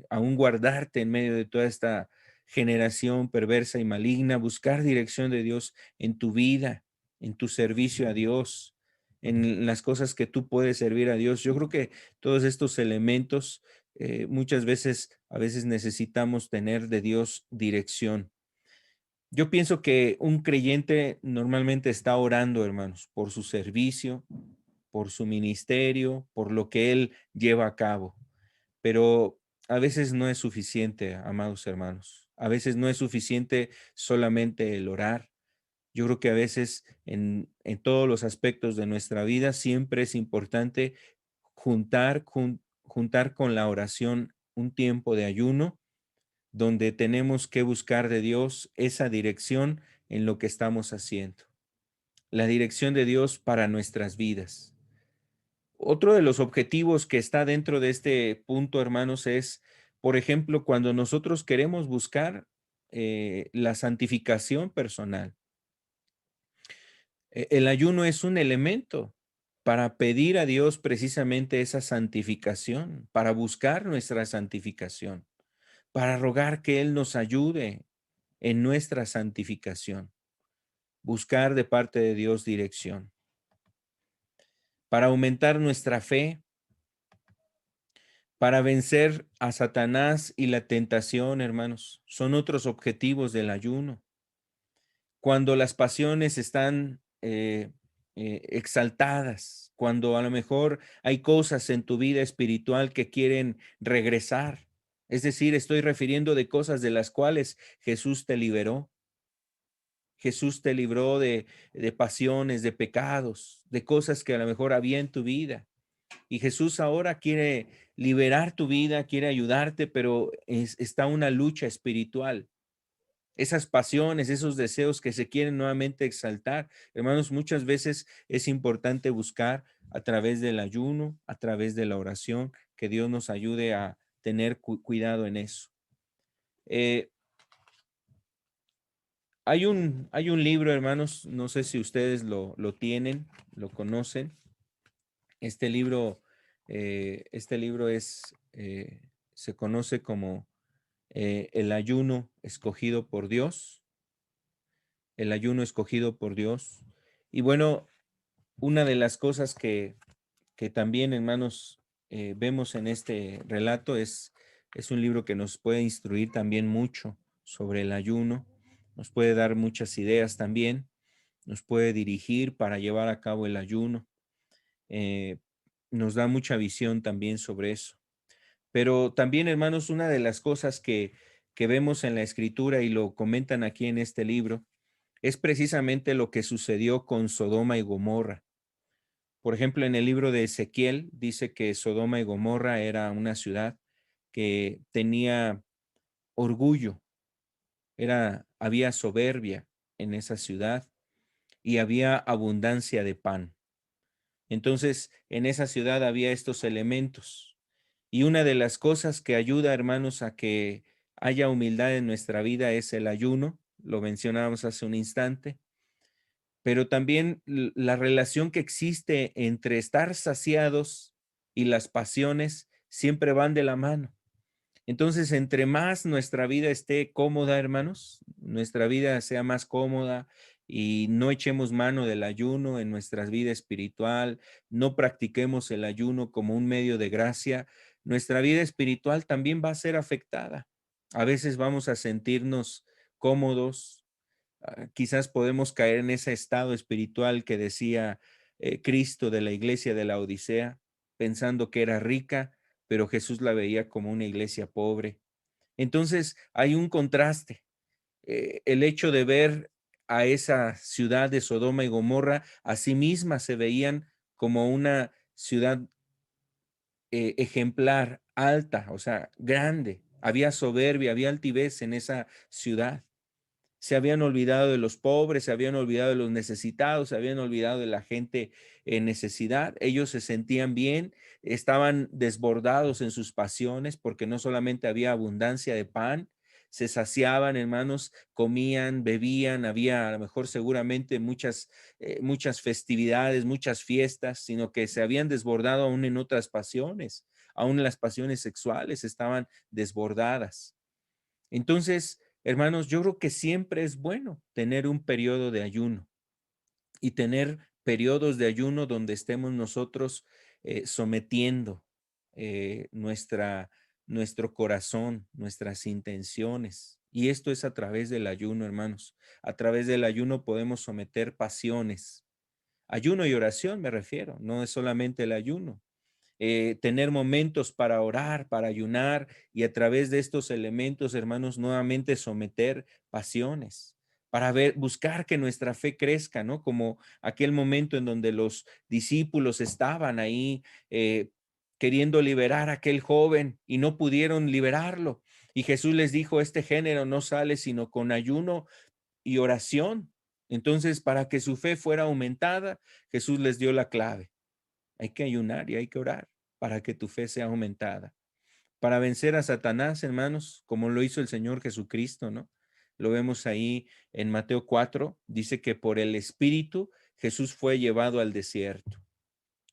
aún guardarte en medio de toda esta generación perversa y maligna, buscar dirección de Dios en tu vida, en tu servicio a Dios, en las cosas que tú puedes servir a Dios. Yo creo que todos estos elementos, muchas veces, a veces necesitamos tener de Dios dirección. Yo pienso que un creyente normalmente está orando, hermanos, por su servicio, por su ministerio, por lo que él lleva a cabo. Pero a veces no es suficiente, amados hermanos. A veces no es suficiente solamente el orar. Yo creo que a veces en todos los aspectos de nuestra vida siempre es importante juntar con la oración un tiempo de ayuno donde tenemos que buscar de Dios esa dirección en lo que estamos haciendo, la dirección de Dios para nuestras vidas. Otro de los objetivos que está dentro de este punto, hermanos, es, por ejemplo, cuando nosotros queremos buscar la santificación personal. El ayuno es un elemento para pedir a Dios precisamente esa santificación, para buscar nuestra santificación, para rogar que Él nos ayude en nuestra santificación, buscar de parte de Dios dirección, para aumentar nuestra fe, para vencer a Satanás y la tentación, hermanos. Son otros objetivos del ayuno. Cuando las pasiones están exaltadas, cuando a lo mejor hay cosas en tu vida espiritual que quieren regresar. Es decir, estoy refiriendo de cosas de las cuales Jesús te liberó. Jesús te libró de pasiones, de pecados, de cosas que a lo mejor había en tu vida. Y Jesús ahora quiere liberar tu vida, quiere ayudarte, pero está una lucha espiritual. Esas pasiones, esos deseos que se quieren nuevamente exaltar. Hermanos, muchas veces es importante buscar a través del ayuno, a través de la oración, que Dios nos ayude a tener cuidado en eso. Eh, hay un libro, hermanos, no sé si ustedes lo tienen, lo conocen. Este libro, este libro se conoce como El ayuno escogido por Dios, el ayuno escogido por Dios. Y bueno, una de las cosas que también, hermanos, vemos en este relato es un libro que nos puede instruir también mucho sobre el ayuno, nos puede dar muchas ideas también, nos puede dirigir para llevar a cabo el ayuno, eh, nos da mucha visión también sobre eso. Pero también, hermanos, una de las cosas que vemos en la escritura y lo comentan aquí en este libro es precisamente lo que sucedió con Sodoma y Gomorra. Por ejemplo, en el libro de Ezequiel dice que Sodoma y Gomorra era una ciudad que tenía orgullo, había soberbia en esa ciudad y había abundancia de pan. Entonces, en esa ciudad había estos elementos. Y una de las cosas que ayuda, hermanos, a que haya humildad en nuestra vida es el ayuno, lo mencionábamos hace un instante, pero también la relación que existe entre estar saciados y las pasiones siempre van de la mano. Entonces, entre más nuestra vida esté cómoda, hermanos, nuestra vida sea más cómoda y no echemos mano del ayuno en nuestra vida espiritual, no practiquemos el ayuno como un medio de gracia, nuestra vida espiritual también va a ser afectada. A veces vamos a sentirnos cómodos, quizás podemos caer en ese estado espiritual que decía Cristo de la iglesia de la Odisea, pensando que era rica, pero Jesús la veía como una iglesia pobre. Entonces hay un contraste. El hecho de ver a esa ciudad de Sodoma y Gomorra, a sí misma se veían como una ciudad ejemplar, alta, o sea, grande. Había soberbia, había altivez en esa ciudad. Se habían olvidado de los pobres, se habían olvidado de los necesitados, se habían olvidado de la gente en necesidad. Ellos se sentían bien, estaban desbordados en sus pasiones porque no solamente había abundancia de pan, se saciaban, hermanos, comían, bebían, había a lo mejor seguramente muchas festividades, muchas fiestas, sino que se habían desbordado aún en otras pasiones, aún en las pasiones sexuales estaban desbordadas. Entonces, hermanos, yo creo que siempre es bueno tener un periodo de ayuno y tener periodos de ayuno donde estemos nosotros sometiendo nuestro corazón, nuestras intenciones. Y esto es a través del ayuno, hermanos. A través del ayuno podemos someter pasiones. Ayuno y oración me refiero, no es solamente el ayuno, tener momentos para orar, para ayunar y a través de estos elementos, hermanos, nuevamente someter pasiones para buscar que nuestra fe crezca, ¿no? Como aquel momento en donde los discípulos estaban ahí queriendo liberar a aquel joven y no pudieron liberarlo. Y Jesús les dijo, este género no sale sino con ayuno y oración. Entonces, para que su fe fuera aumentada, Jesús les dio la clave. Hay que ayunar y hay que orar para que tu fe sea aumentada. Para vencer a Satanás, hermanos, como lo hizo el Señor Jesucristo, ¿no? Lo vemos ahí en Mateo 4, dice que por el Espíritu Jesús fue llevado al desierto.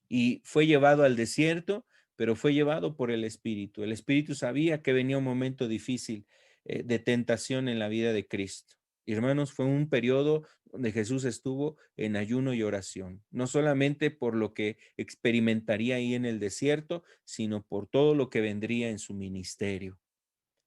Y fue llevado al desierto, pero fue llevado por el Espíritu. El Espíritu sabía que venía un momento difícil de tentación en la vida de Cristo. Y hermanos, fue un periodo donde Jesús estuvo en ayuno y oración, no solamente por lo que experimentaría ahí en el desierto, sino por todo lo que vendría en su ministerio.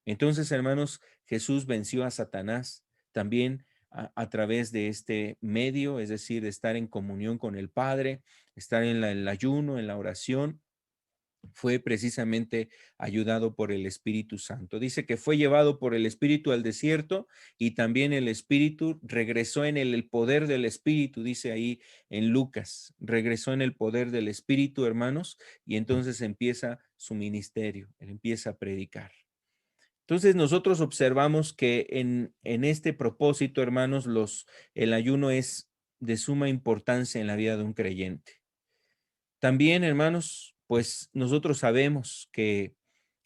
Entonces, hermanos, Jesús venció a Satanás también a través de este medio, es decir, de estar en comunión con el Padre, estar en el ayuno, en la oración. Fue precisamente ayudado por el Espíritu Santo. Dice que fue llevado por el Espíritu al desierto y también el Espíritu regresó en el poder del Espíritu, dice ahí en Lucas, regresó en el poder del Espíritu, hermanos, y entonces empieza su ministerio, él empieza a predicar. Entonces nosotros observamos que en este propósito, hermanos, el ayuno es de suma importancia en la vida de un creyente. También, hermanos, pues nosotros sabemos que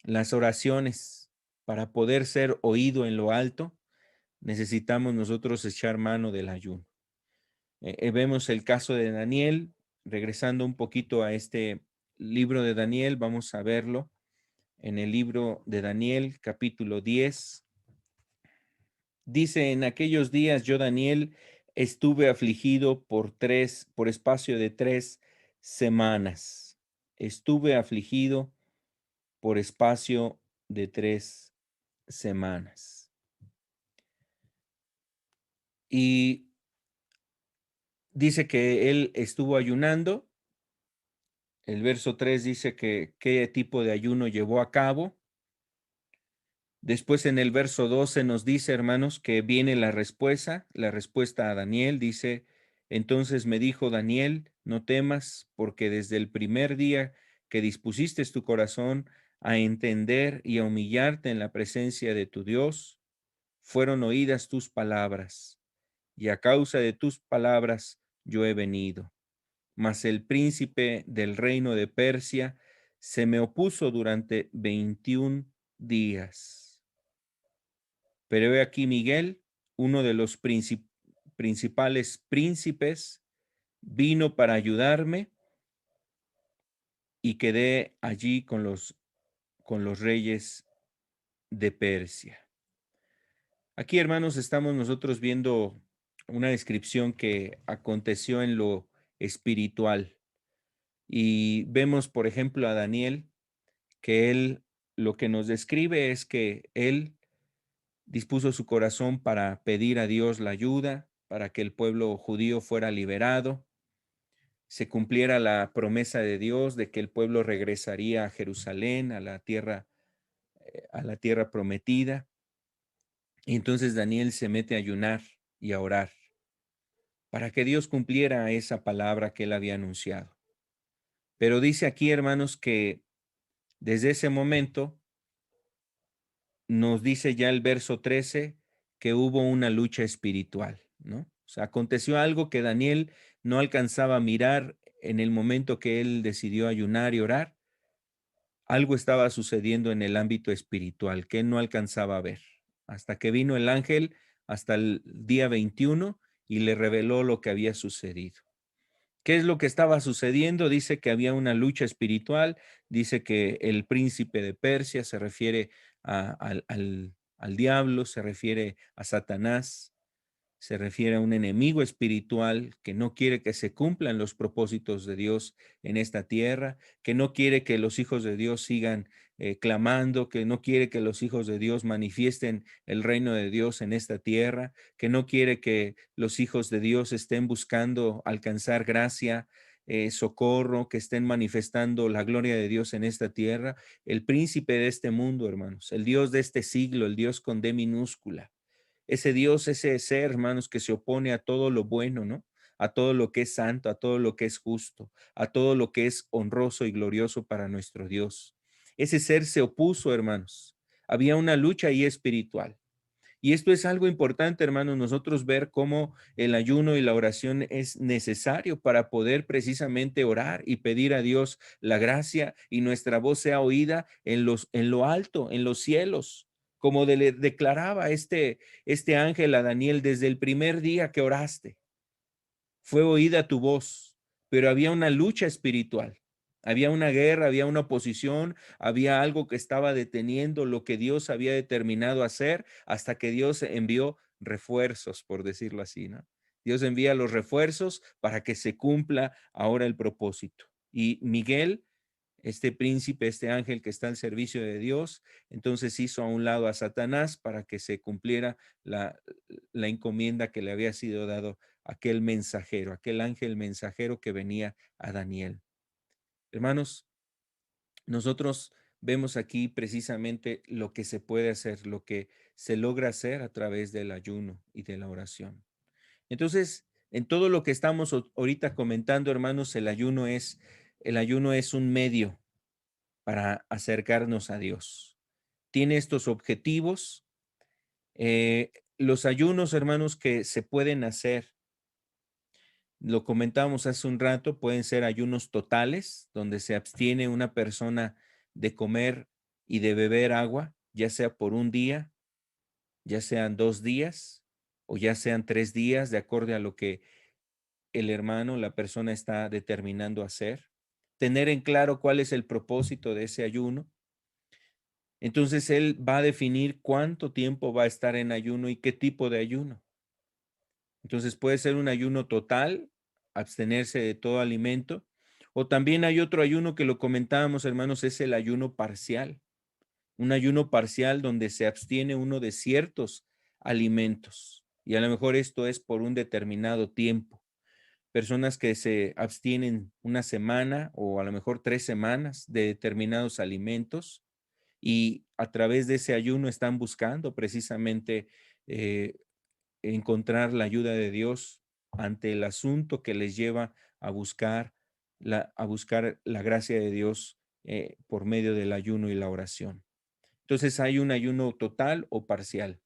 las oraciones, para poder ser oído en lo alto, necesitamos nosotros echar mano del ayuno. Vemos el caso de Daniel, regresando un poquito a este libro de Daniel, vamos a verlo en el libro de Daniel, capítulo 10. Dice, en aquellos días yo, Daniel, estuve afligido por espacio de 3 semanas. Estuve afligido por espacio de 3 semanas. Y dice que él estuvo ayunando. El verso 3 dice que qué tipo de ayuno llevó a cabo. Después en el verso 12 nos dice, hermanos, que viene la respuesta a Daniel. Dice, entonces me dijo Daniel, no temas, porque desde el primer día que dispusiste tu corazón a entender y a humillarte en la presencia de tu Dios, fueron oídas tus palabras, y a causa de tus palabras yo he venido. Mas el príncipe del reino de Persia se me opuso durante 21 días. Pero he aquí Miguel, uno de los principales príncipes, vino para ayudarme y quedé allí con los reyes de Persia. Aquí, hermanos, estamos nosotros viendo una descripción que aconteció en lo espiritual. Y vemos, por ejemplo, a Daniel, que él lo que nos describe es que él dispuso su corazón para pedir a Dios la ayuda, para que el pueblo judío fuera liberado, se cumpliera la promesa de Dios de que el pueblo regresaría a Jerusalén, a la tierra prometida. Y entonces Daniel se mete a ayunar y a orar para que Dios cumpliera esa palabra que él había anunciado. Pero dice aquí, hermanos, que desde ese momento nos dice ya el verso 13 que hubo una lucha espiritual, ¿no? O sea, aconteció algo que Daniel no alcanzaba a mirar en el momento que él decidió ayunar y orar. Algo estaba sucediendo en el ámbito espiritual que él no alcanzaba a ver, hasta que vino el ángel hasta el día 21 y le reveló lo que había sucedido. ¿Qué es lo que estaba sucediendo? Dice que había una lucha espiritual, dice que el príncipe de Persia se refiere al diablo, se refiere a Satanás, se refiere a un enemigo espiritual que no quiere que se cumplan los propósitos de Dios en esta tierra, que no quiere que los hijos de Dios sigan clamando, que no quiere que los hijos de Dios manifiesten el reino de Dios en esta tierra, que no quiere que los hijos de Dios estén buscando alcanzar gracia, socorro, que estén manifestando la gloria de Dios en esta tierra. El príncipe de este mundo, hermanos, el Dios de este siglo, el Dios con D minúscula, ese Dios, ese ser, hermanos, que se opone a todo lo bueno, ¿no? A todo lo que es santo, a todo lo que es justo, a todo lo que es honroso y glorioso para nuestro Dios. Ese ser se opuso, hermanos. Había una lucha ahí espiritual. Y esto es algo importante, hermanos, nosotros ver cómo el ayuno y la oración es necesario para poder precisamente orar y pedir a Dios la gracia y nuestra voz sea oída en lo alto, en los cielos, como le declaraba este ángel a Daniel desde el primer día que oraste fue oída tu voz, pero había una lucha espiritual, había una guerra, había una oposición, había algo que estaba deteniendo lo que Dios había determinado hacer hasta que Dios envió refuerzos, por decirlo así, ¿no? Dios envía los refuerzos para que se cumpla ahora el propósito. Y Miguel, este príncipe, este ángel que está al servicio de Dios, entonces hizo a un lado a Satanás para que se cumpliera la encomienda que le había sido dado aquel mensajero, aquel ángel mensajero que venía a Daniel. Hermanos, nosotros vemos aquí precisamente lo que se puede hacer, lo que se logra hacer a través del ayuno y de la oración. Entonces, en todo lo que estamos ahorita comentando, hermanos, el ayuno es un medio para acercarnos a Dios. Tiene estos objetivos. Los ayunos, hermanos, que se pueden hacer, lo comentábamos hace un rato, pueden ser ayunos totales, donde se abstiene una persona de comer y de beber agua, ya sea por un día, ya sean 2 días o ya sean 3 días, de acuerdo a lo que el hermano, la persona está determinando hacer. Tener en claro cuál es el propósito de ese ayuno. Entonces él va a definir cuánto tiempo va a estar en ayuno y qué tipo de ayuno. Entonces puede ser un ayuno total, abstenerse de todo alimento, o también hay otro ayuno que lo comentábamos, hermanos, es el ayuno parcial. Un ayuno parcial donde se abstiene uno de ciertos alimentos. Y a lo mejor esto es por un determinado tiempo. Personas que se abstienen una semana o a lo mejor 3 semanas de determinados alimentos y a través de ese ayuno están buscando precisamente eh, encontrar la ayuda de Dios ante el asunto que les lleva a buscar a buscar la gracia de Dios por medio del ayuno y la oración. Entonces hay un ayuno total o parcial.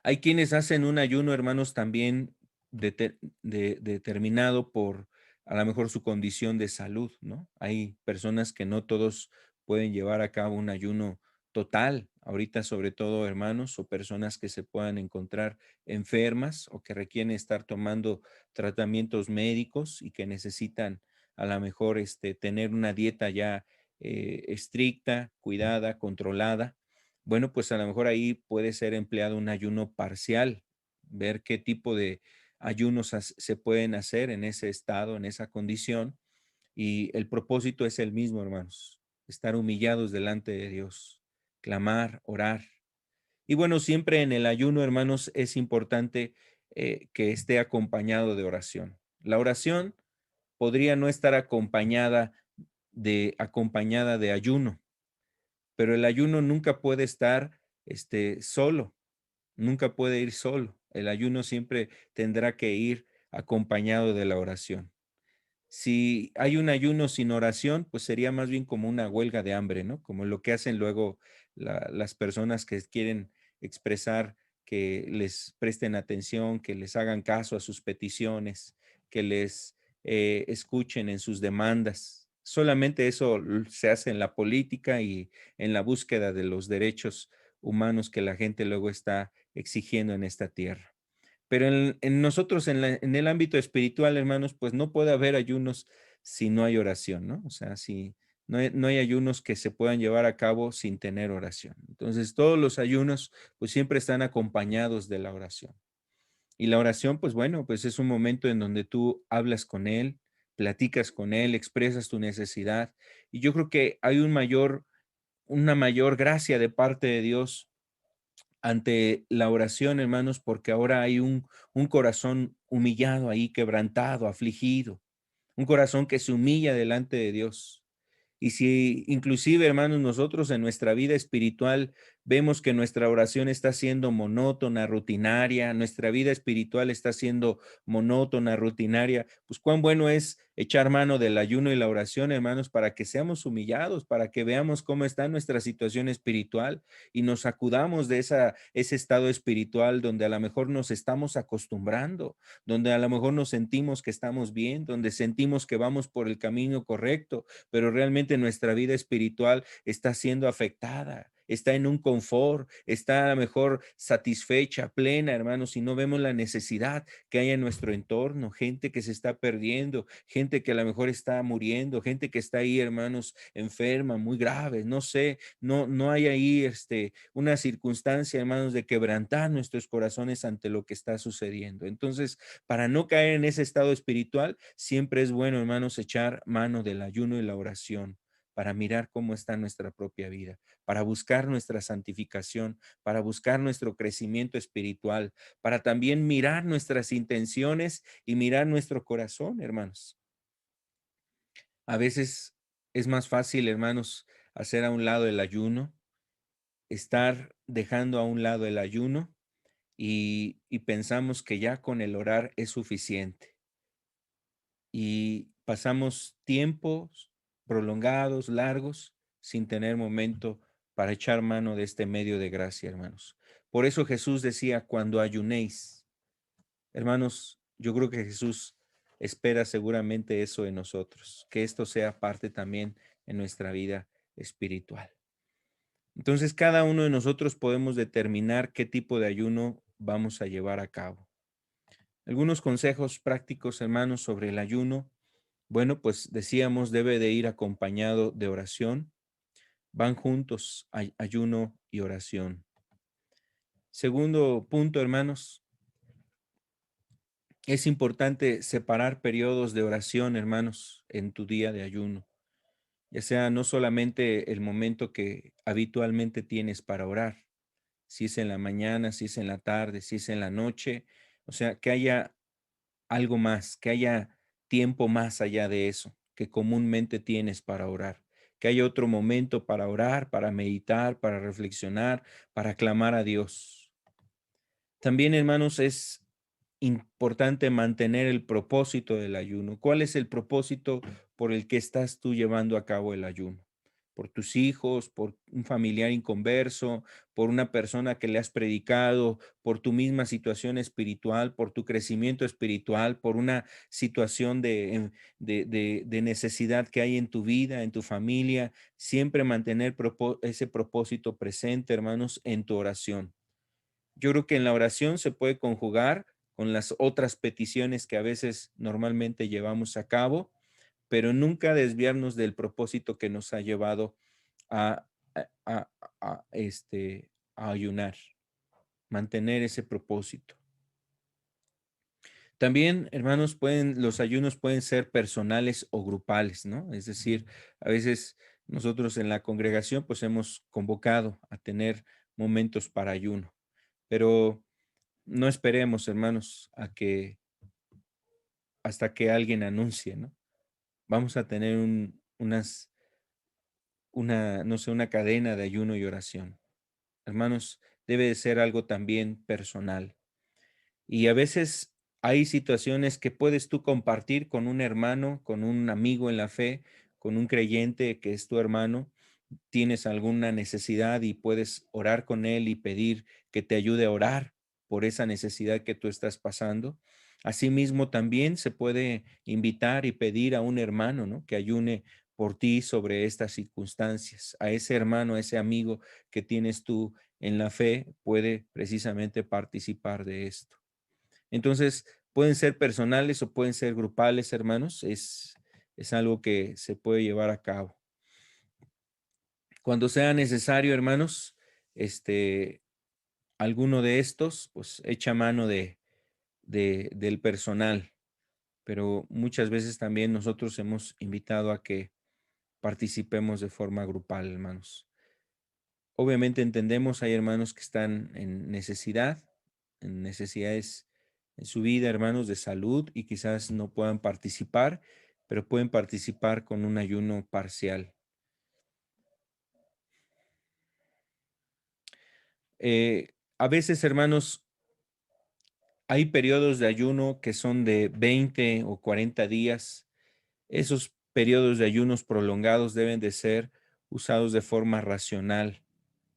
Hay quienes hacen un ayuno, hermanos, también determinado por a lo mejor su condición de salud, ¿no? Hay personas que no todos pueden llevar a cabo un ayuno total, ahorita sobre todo hermanos o personas que se puedan encontrar enfermas o que requieren estar tomando tratamientos médicos y que necesitan a lo mejor tener una dieta ya estricta, cuidada, controlada. Bueno, pues a lo mejor ahí puede ser empleado un ayuno parcial, ver qué tipo de ayunos se pueden hacer en ese estado, en esa condición. Y el propósito es el mismo, hermanos, estar humillados delante de Dios, clamar, orar. Y bueno, siempre en el ayuno, hermanos, es importante que esté acompañado de oración. La oración podría no estar acompañada de ayuno, pero el ayuno nunca puede estar solo, nunca puede ir solo. El ayuno siempre tendrá que ir acompañado de la oración. Si hay un ayuno sin oración, pues sería más bien como una huelga de hambre, ¿no? Como lo que hacen luego las personas que quieren expresar que les presten atención, que les hagan caso a sus peticiones, que les escuchen en sus demandas. Solamente eso se hace en la política y en la búsqueda de los derechos humanos que la gente luego está exigiendo en esta tierra. Pero en nosotros, en el ámbito espiritual, hermanos, pues no puede haber ayunos si no hay oración, ¿no? O sea, si no hay ayunos que se puedan llevar a cabo sin tener oración. Entonces, todos los ayunos, pues siempre están acompañados de la oración. Y la oración, pues bueno, pues es un momento en donde tú hablas con Él, platicas con Él, expresas tu necesidad. Y yo creo que hay una mayor gracia de parte de Dios ante la oración, hermanos, porque ahora hay un corazón humillado ahí, quebrantado, afligido, un corazón que se humilla delante de Dios. Y si inclusive, hermanos, nosotros en nuestra vida espiritual vemos que nuestra oración está siendo monótona, rutinaria, nuestra vida espiritual está siendo monótona, rutinaria, pues cuán bueno es echar mano del ayuno y la oración, hermanos, para que seamos humillados, para que veamos cómo está nuestra situación espiritual y nos sacudamos de ese estado espiritual donde a lo mejor nos estamos acostumbrando, donde a lo mejor nos sentimos que estamos bien, donde sentimos que vamos por el camino correcto, pero realmente nuestra vida espiritual está siendo afectada, está en un confort, está a lo mejor satisfecha, plena, hermanos, y no vemos la necesidad que hay en nuestro entorno, gente que se está perdiendo, gente que a lo mejor está muriendo, gente que está ahí, hermanos, enferma, muy grave, no sé, no hay ahí una circunstancia, hermanos, de quebrantar nuestros corazones ante lo que está sucediendo. Entonces, para no caer en ese estado espiritual, siempre es bueno, hermanos, echar mano del ayuno y la oración para mirar cómo está nuestra propia vida, para buscar nuestra santificación, para buscar nuestro crecimiento espiritual, para también mirar nuestras intenciones y mirar nuestro corazón, hermanos. A veces es más fácil, hermanos, hacer a un lado el ayuno, estar dejando a un lado el ayuno y pensamos que ya con el orar es suficiente. Y pasamos tiempos prolongados, largos, sin tener momento para echar mano de este medio de gracia, hermanos. Por eso Jesús decía, cuando ayunéis, hermanos, yo creo que Jesús espera seguramente eso en nosotros, que esto sea parte también en nuestra vida espiritual. Entonces, cada uno de nosotros podemos determinar qué tipo de ayuno vamos a llevar a cabo. Algunos consejos prácticos, hermanos, sobre el ayuno. Bueno, pues decíamos, debe de ir acompañado de oración. Van juntos ayuno y oración. Segundo punto, hermanos, es importante separar periodos de oración, hermanos, en tu día de ayuno. Ya sea no solamente el momento que habitualmente tienes para orar, si es en la mañana, si es en la tarde, si es en la noche, o sea, que haya algo más, que haya tiempo más allá de eso que comúnmente tienes para orar, que haya otro momento para orar, para meditar, para reflexionar, para clamar a Dios. También, hermanos, es importante mantener el propósito del ayuno. ¿Cuál es el propósito por el que estás tú llevando a cabo el ayuno? Por tus hijos, por un familiar inconverso, por una persona que le has predicado, por tu misma situación espiritual, por tu crecimiento espiritual, por una situación de necesidad que hay en tu vida, en tu familia. Siempre mantener ese propósito presente, hermanos, en tu oración. Yo creo que en la oración se puede conjugar con las otras peticiones que a veces normalmente llevamos a cabo, pero nunca desviarnos del propósito que nos ha llevado a, a, a ayunar, mantener ese propósito. También, hermanos, los ayunos pueden ser personales o grupales, ¿no? Es decir, a veces nosotros en la congregación pues hemos convocado a tener momentos para ayuno, pero no esperemos, hermanos, hasta que alguien anuncie, ¿no? Vamos a tener no sé, una cadena de ayuno y oración. Hermanos, debe de ser algo también personal. Y a veces hay situaciones que puedes tú compartir con un hermano, con un amigo en la fe, con un creyente que es tu hermano, tienes alguna necesidad y puedes orar con él y pedir que te ayude a orar por esa necesidad que tú estás pasando. Asimismo, también se puede invitar y pedir a un hermano, ¿no? Que ayune por ti sobre estas circunstancias. A ese hermano, a ese amigo que tienes tú en la fe, puede precisamente participar de esto. Entonces, pueden ser personales o pueden ser grupales, hermanos. Es algo que se puede llevar a cabo. Cuando sea necesario, hermanos, este, alguno de estos, pues echa mano del personal, pero muchas veces también nosotros hemos invitado a que participemos de forma grupal, hermanos. Obviamente entendemos, hay hermanos que están en necesidad, en necesidades en su vida, hermanos, de salud y quizás no puedan participar, pero pueden participar con un ayuno parcial. A veces, hermanos, hay periodos de ayuno que son de 20 o 40 días. Esos periodos de ayunos prolongados deben de ser usados de forma racional,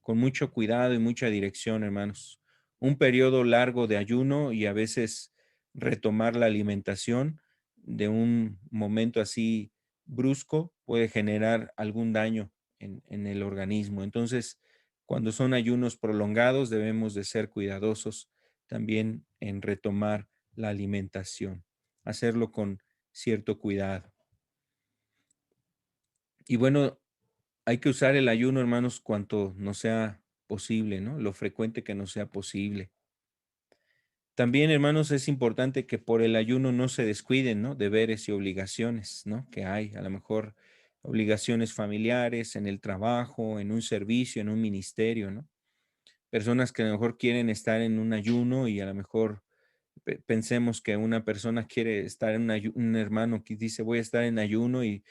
con mucho cuidado y mucha dirección, hermanos. Un periodo largo de ayuno y a veces retomar la alimentación de un momento así brusco puede generar algún daño en el organismo. Entonces, cuando son ayunos prolongados, debemos de ser cuidadosos también en retomar la alimentación, hacerlo con cierto cuidado. Y bueno, hay que usar el ayuno, hermanos, cuanto nos sea posible, ¿no? Lo frecuente que nos sea posible. También, hermanos, es importante que por el ayuno no se descuiden, ¿no? Deberes y obligaciones, ¿no? Que hay, a lo mejor obligaciones familiares, en el trabajo, en un servicio, en un ministerio, ¿no? Personas que a lo mejor quieren estar en un ayuno y a lo mejor pensemos que una persona quiere estar en un hermano que dice voy a estar en ayuno y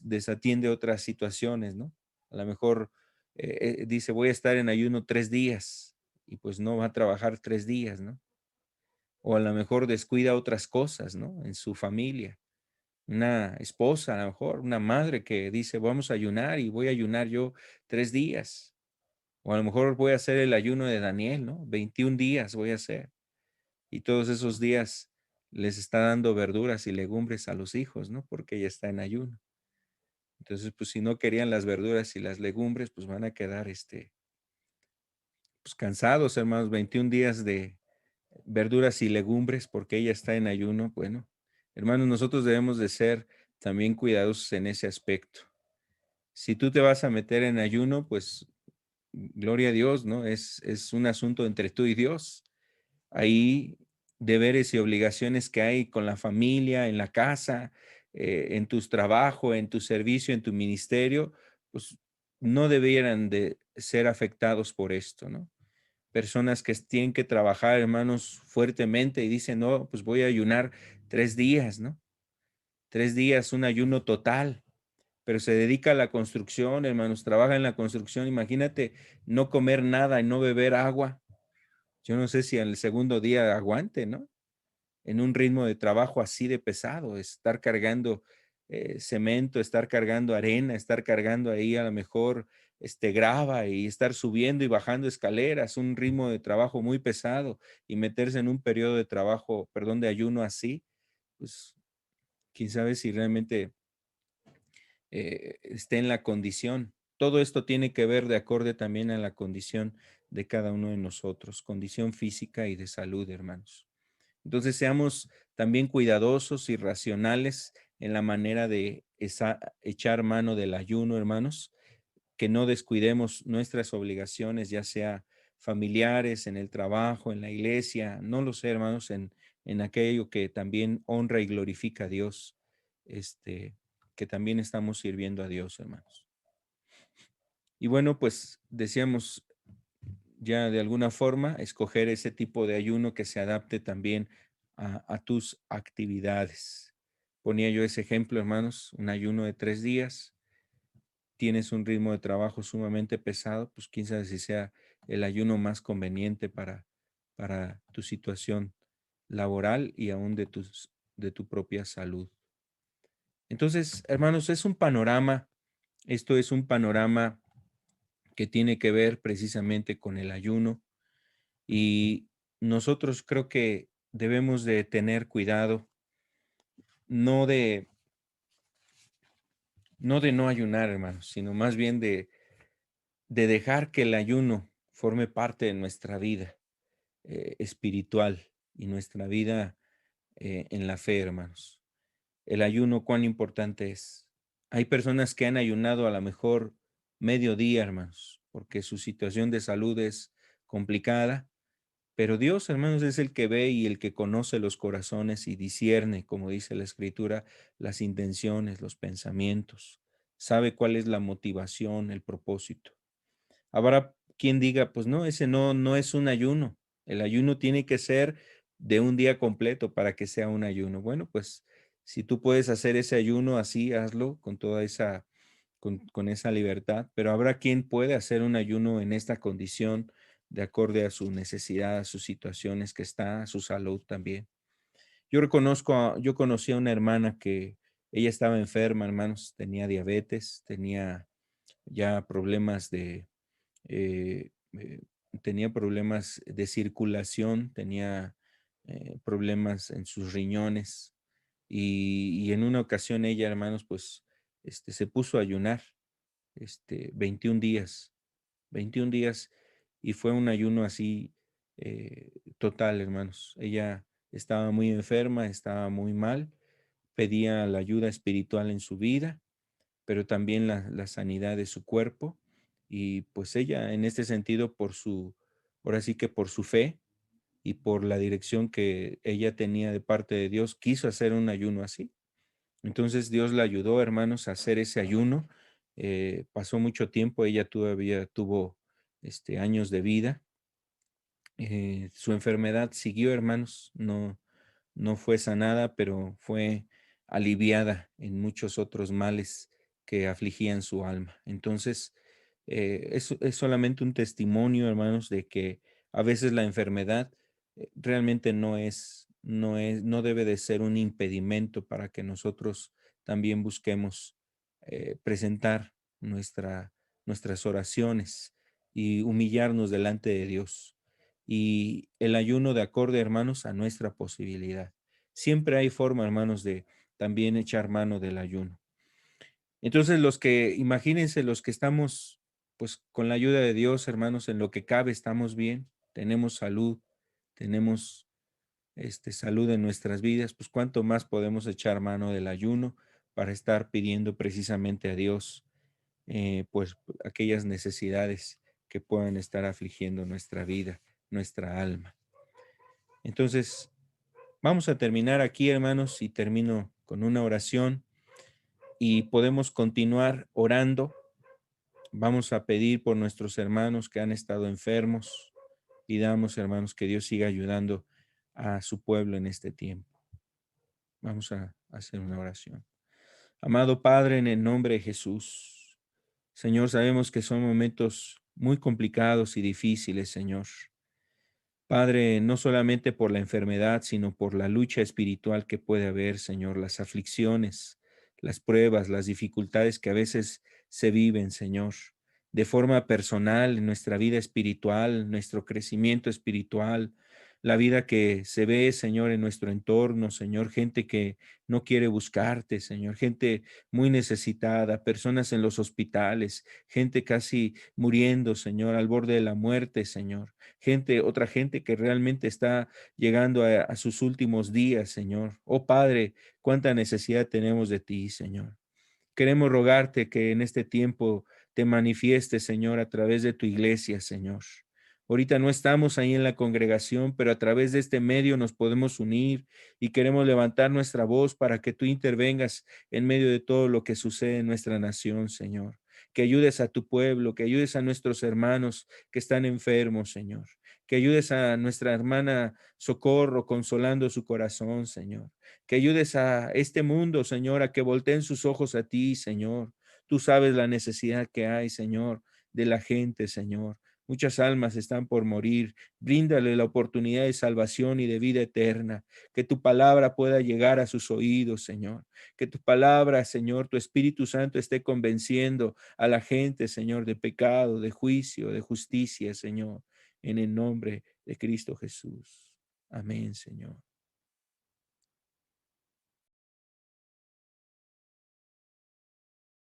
desatiende otras situaciones, ¿no? A lo mejor dice voy a estar en ayuno 3 días y pues no va a trabajar 3 días, ¿no? O a lo mejor descuida otras cosas, ¿no? En su familia. Una esposa, a lo mejor, una madre que dice vamos a ayunar y voy a ayunar yo 3 días. O a lo mejor voy a hacer el ayuno de Daniel, ¿no? 21 días voy a hacer. Y todos esos días les está dando verduras y legumbres a los hijos, ¿no? Porque ella está en ayuno. Entonces, pues si no querían las verduras y las legumbres, pues van a quedar, pues cansados, hermanos, 21 días de verduras y legumbres porque ella está en ayuno. Bueno, hermanos, nosotros debemos de ser también cuidadosos en ese aspecto. Si tú te vas a meter en ayuno, pues gloria a Dios, ¿no? Es un asunto entre tú y Dios. Hay deberes y obligaciones que hay con la familia, en la casa, en tus trabajos, en tu servicio, en tu ministerio, pues no debieran de ser afectados por esto, ¿no? Personas que tienen que trabajar, hermanos, fuertemente y dicen, no, pues voy a ayunar 3 días, ¿no? 3 días, un ayuno total, pero se dedica a la construcción, hermanos, trabaja en la construcción. Imagínate no comer nada y no beber agua. Yo no sé si al segundo día aguante, ¿no? En un ritmo de trabajo así de pesado, estar cargando cemento, estar cargando arena, estar cargando ahí a lo mejor grava y estar subiendo y bajando escaleras, un ritmo de trabajo muy pesado y meterse en un periodo de trabajo, perdón, de ayuno así, pues quién sabe si realmente esté en la condición. Todo esto tiene que ver de acorde también a la condición de cada uno de nosotros, condición física y de salud, hermanos. Entonces, seamos también cuidadosos y racionales en la manera de echar mano del ayuno, hermanos, que no descuidemos nuestras obligaciones, ya sea familiares, en el trabajo, en la iglesia, no lo sé, hermanos, en aquello que también honra y glorifica a Dios, que también estamos sirviendo a Dios, hermanos. Y bueno, pues decíamos ya de alguna forma, escoger ese tipo de ayuno que se adapte también a tus actividades. Ponía yo ese ejemplo, hermanos, un ayuno de 3 días, tienes un ritmo de trabajo sumamente pesado, pues quién sabe si sea el ayuno más conveniente para tu situación laboral y aún de tu propia salud. Entonces, hermanos, es un panorama, esto es un panorama que tiene que ver precisamente con el ayuno. Y nosotros creo que debemos de tener cuidado, no de no ayunar, hermanos, sino más bien de dejar que el ayuno forme parte de nuestra vida espiritual y nuestra vida en la fe, hermanos. El ayuno, cuán importante es. Hay personas que han ayunado a lo mejor medio día, hermanos, porque su situación de salud es complicada. Pero Dios, hermanos, es el que ve y el que conoce los corazones y discierne, como dice la Escritura, las intenciones, los pensamientos. Sabe cuál es la motivación, el propósito. Habrá quien diga, pues no, ese no es un ayuno. El ayuno tiene que ser de un día completo para que sea un ayuno. Bueno, pues si tú puedes hacer ese ayuno así, hazlo con toda esa con esa libertad, pero habrá quien puede hacer un ayuno en esta condición de acorde a su necesidad, a sus situaciones que está, a su salud también. Yo conocí a una hermana que ella estaba enferma, hermanos, tenía diabetes, tenía ya problemas eh, eh, tenía problemas de circulación, tenía problemas en sus riñones y en una ocasión ella, hermanos, pues se puso a ayunar 21 días, 21 días y fue un ayuno así total, hermanos. Ella estaba muy enferma, estaba muy mal, pedía la ayuda espiritual en su vida, pero también la sanidad de su cuerpo. Y pues ella en este sentido, ahora sí que por su fe y por la dirección que ella tenía de parte de Dios, quiso hacer un ayuno así. Entonces Dios la ayudó, hermanos, a hacer ese ayuno. Pasó mucho tiempo, ella todavía tuvo años de vida. Su enfermedad siguió, hermanos, no fue sanada, pero fue aliviada en muchos otros males que afligían su alma. Entonces, es solamente un testimonio, hermanos, de que a veces la enfermedad realmente no debe de ser un impedimento para que nosotros también busquemos presentar nuestras oraciones y humillarnos delante de Dios. Y el ayuno de acorde, hermanos, a nuestra posibilidad. Siempre hay forma, hermanos, de también echar mano del ayuno. Entonces, imagínense los que estamos, pues con la ayuda de Dios, hermanos, en lo que cabe, estamos bien, tenemos salud, tenemos salud en nuestras vidas, pues cuánto más podemos echar mano del ayuno para estar pidiendo precisamente a Dios, pues aquellas necesidades que puedan estar afligiendo nuestra vida, nuestra alma. Entonces, vamos a terminar aquí, hermanos, y termino con una oración y podemos continuar orando. Vamos a pedir por nuestros hermanos que han estado enfermos. Pidamos, hermanos, que Dios siga ayudando a su pueblo en este tiempo. Vamos a hacer una oración. Amado Padre, en el nombre de Jesús, Señor, sabemos que son momentos muy complicados y difíciles, Señor. Padre, no solamente por la enfermedad, sino por la lucha espiritual que puede haber, Señor, las aflicciones, las pruebas, las dificultades que a veces se viven, Señor, de forma personal, en nuestra vida espiritual, nuestro crecimiento espiritual, la vida que se ve, Señor, en nuestro entorno, Señor, gente que no quiere buscarte, Señor, gente muy necesitada, personas en los hospitales, gente casi muriendo, Señor, al borde de la muerte, Señor. Otra gente que realmente está llegando a sus últimos días, Señor. Oh Padre, cuánta necesidad tenemos de ti, Señor. Queremos rogarte que en este tiempo te manifiestes, Señor, a través de tu iglesia, Señor. Ahorita no estamos ahí en la congregación, pero a través de este medio nos podemos unir y queremos levantar nuestra voz para que tú intervengas en medio de todo lo que sucede en nuestra nación, Señor. Que ayudes a tu pueblo, que ayudes a nuestros hermanos que están enfermos, Señor. Que ayudes a nuestra hermana Socorro consolando su corazón, Señor. Que ayudes a este mundo, Señor, a que volteen sus ojos a ti, Señor. Tú sabes la necesidad que hay, Señor, de la gente, Señor. Muchas almas están por morir. Bríndale la oportunidad de salvación y de vida eterna. Que tu palabra pueda llegar a sus oídos, Señor. Que tu palabra, Señor, tu Espíritu Santo esté convenciendo a la gente, Señor, de pecado, de juicio, de justicia, Señor. En el nombre de Cristo Jesús. Amén, Señor.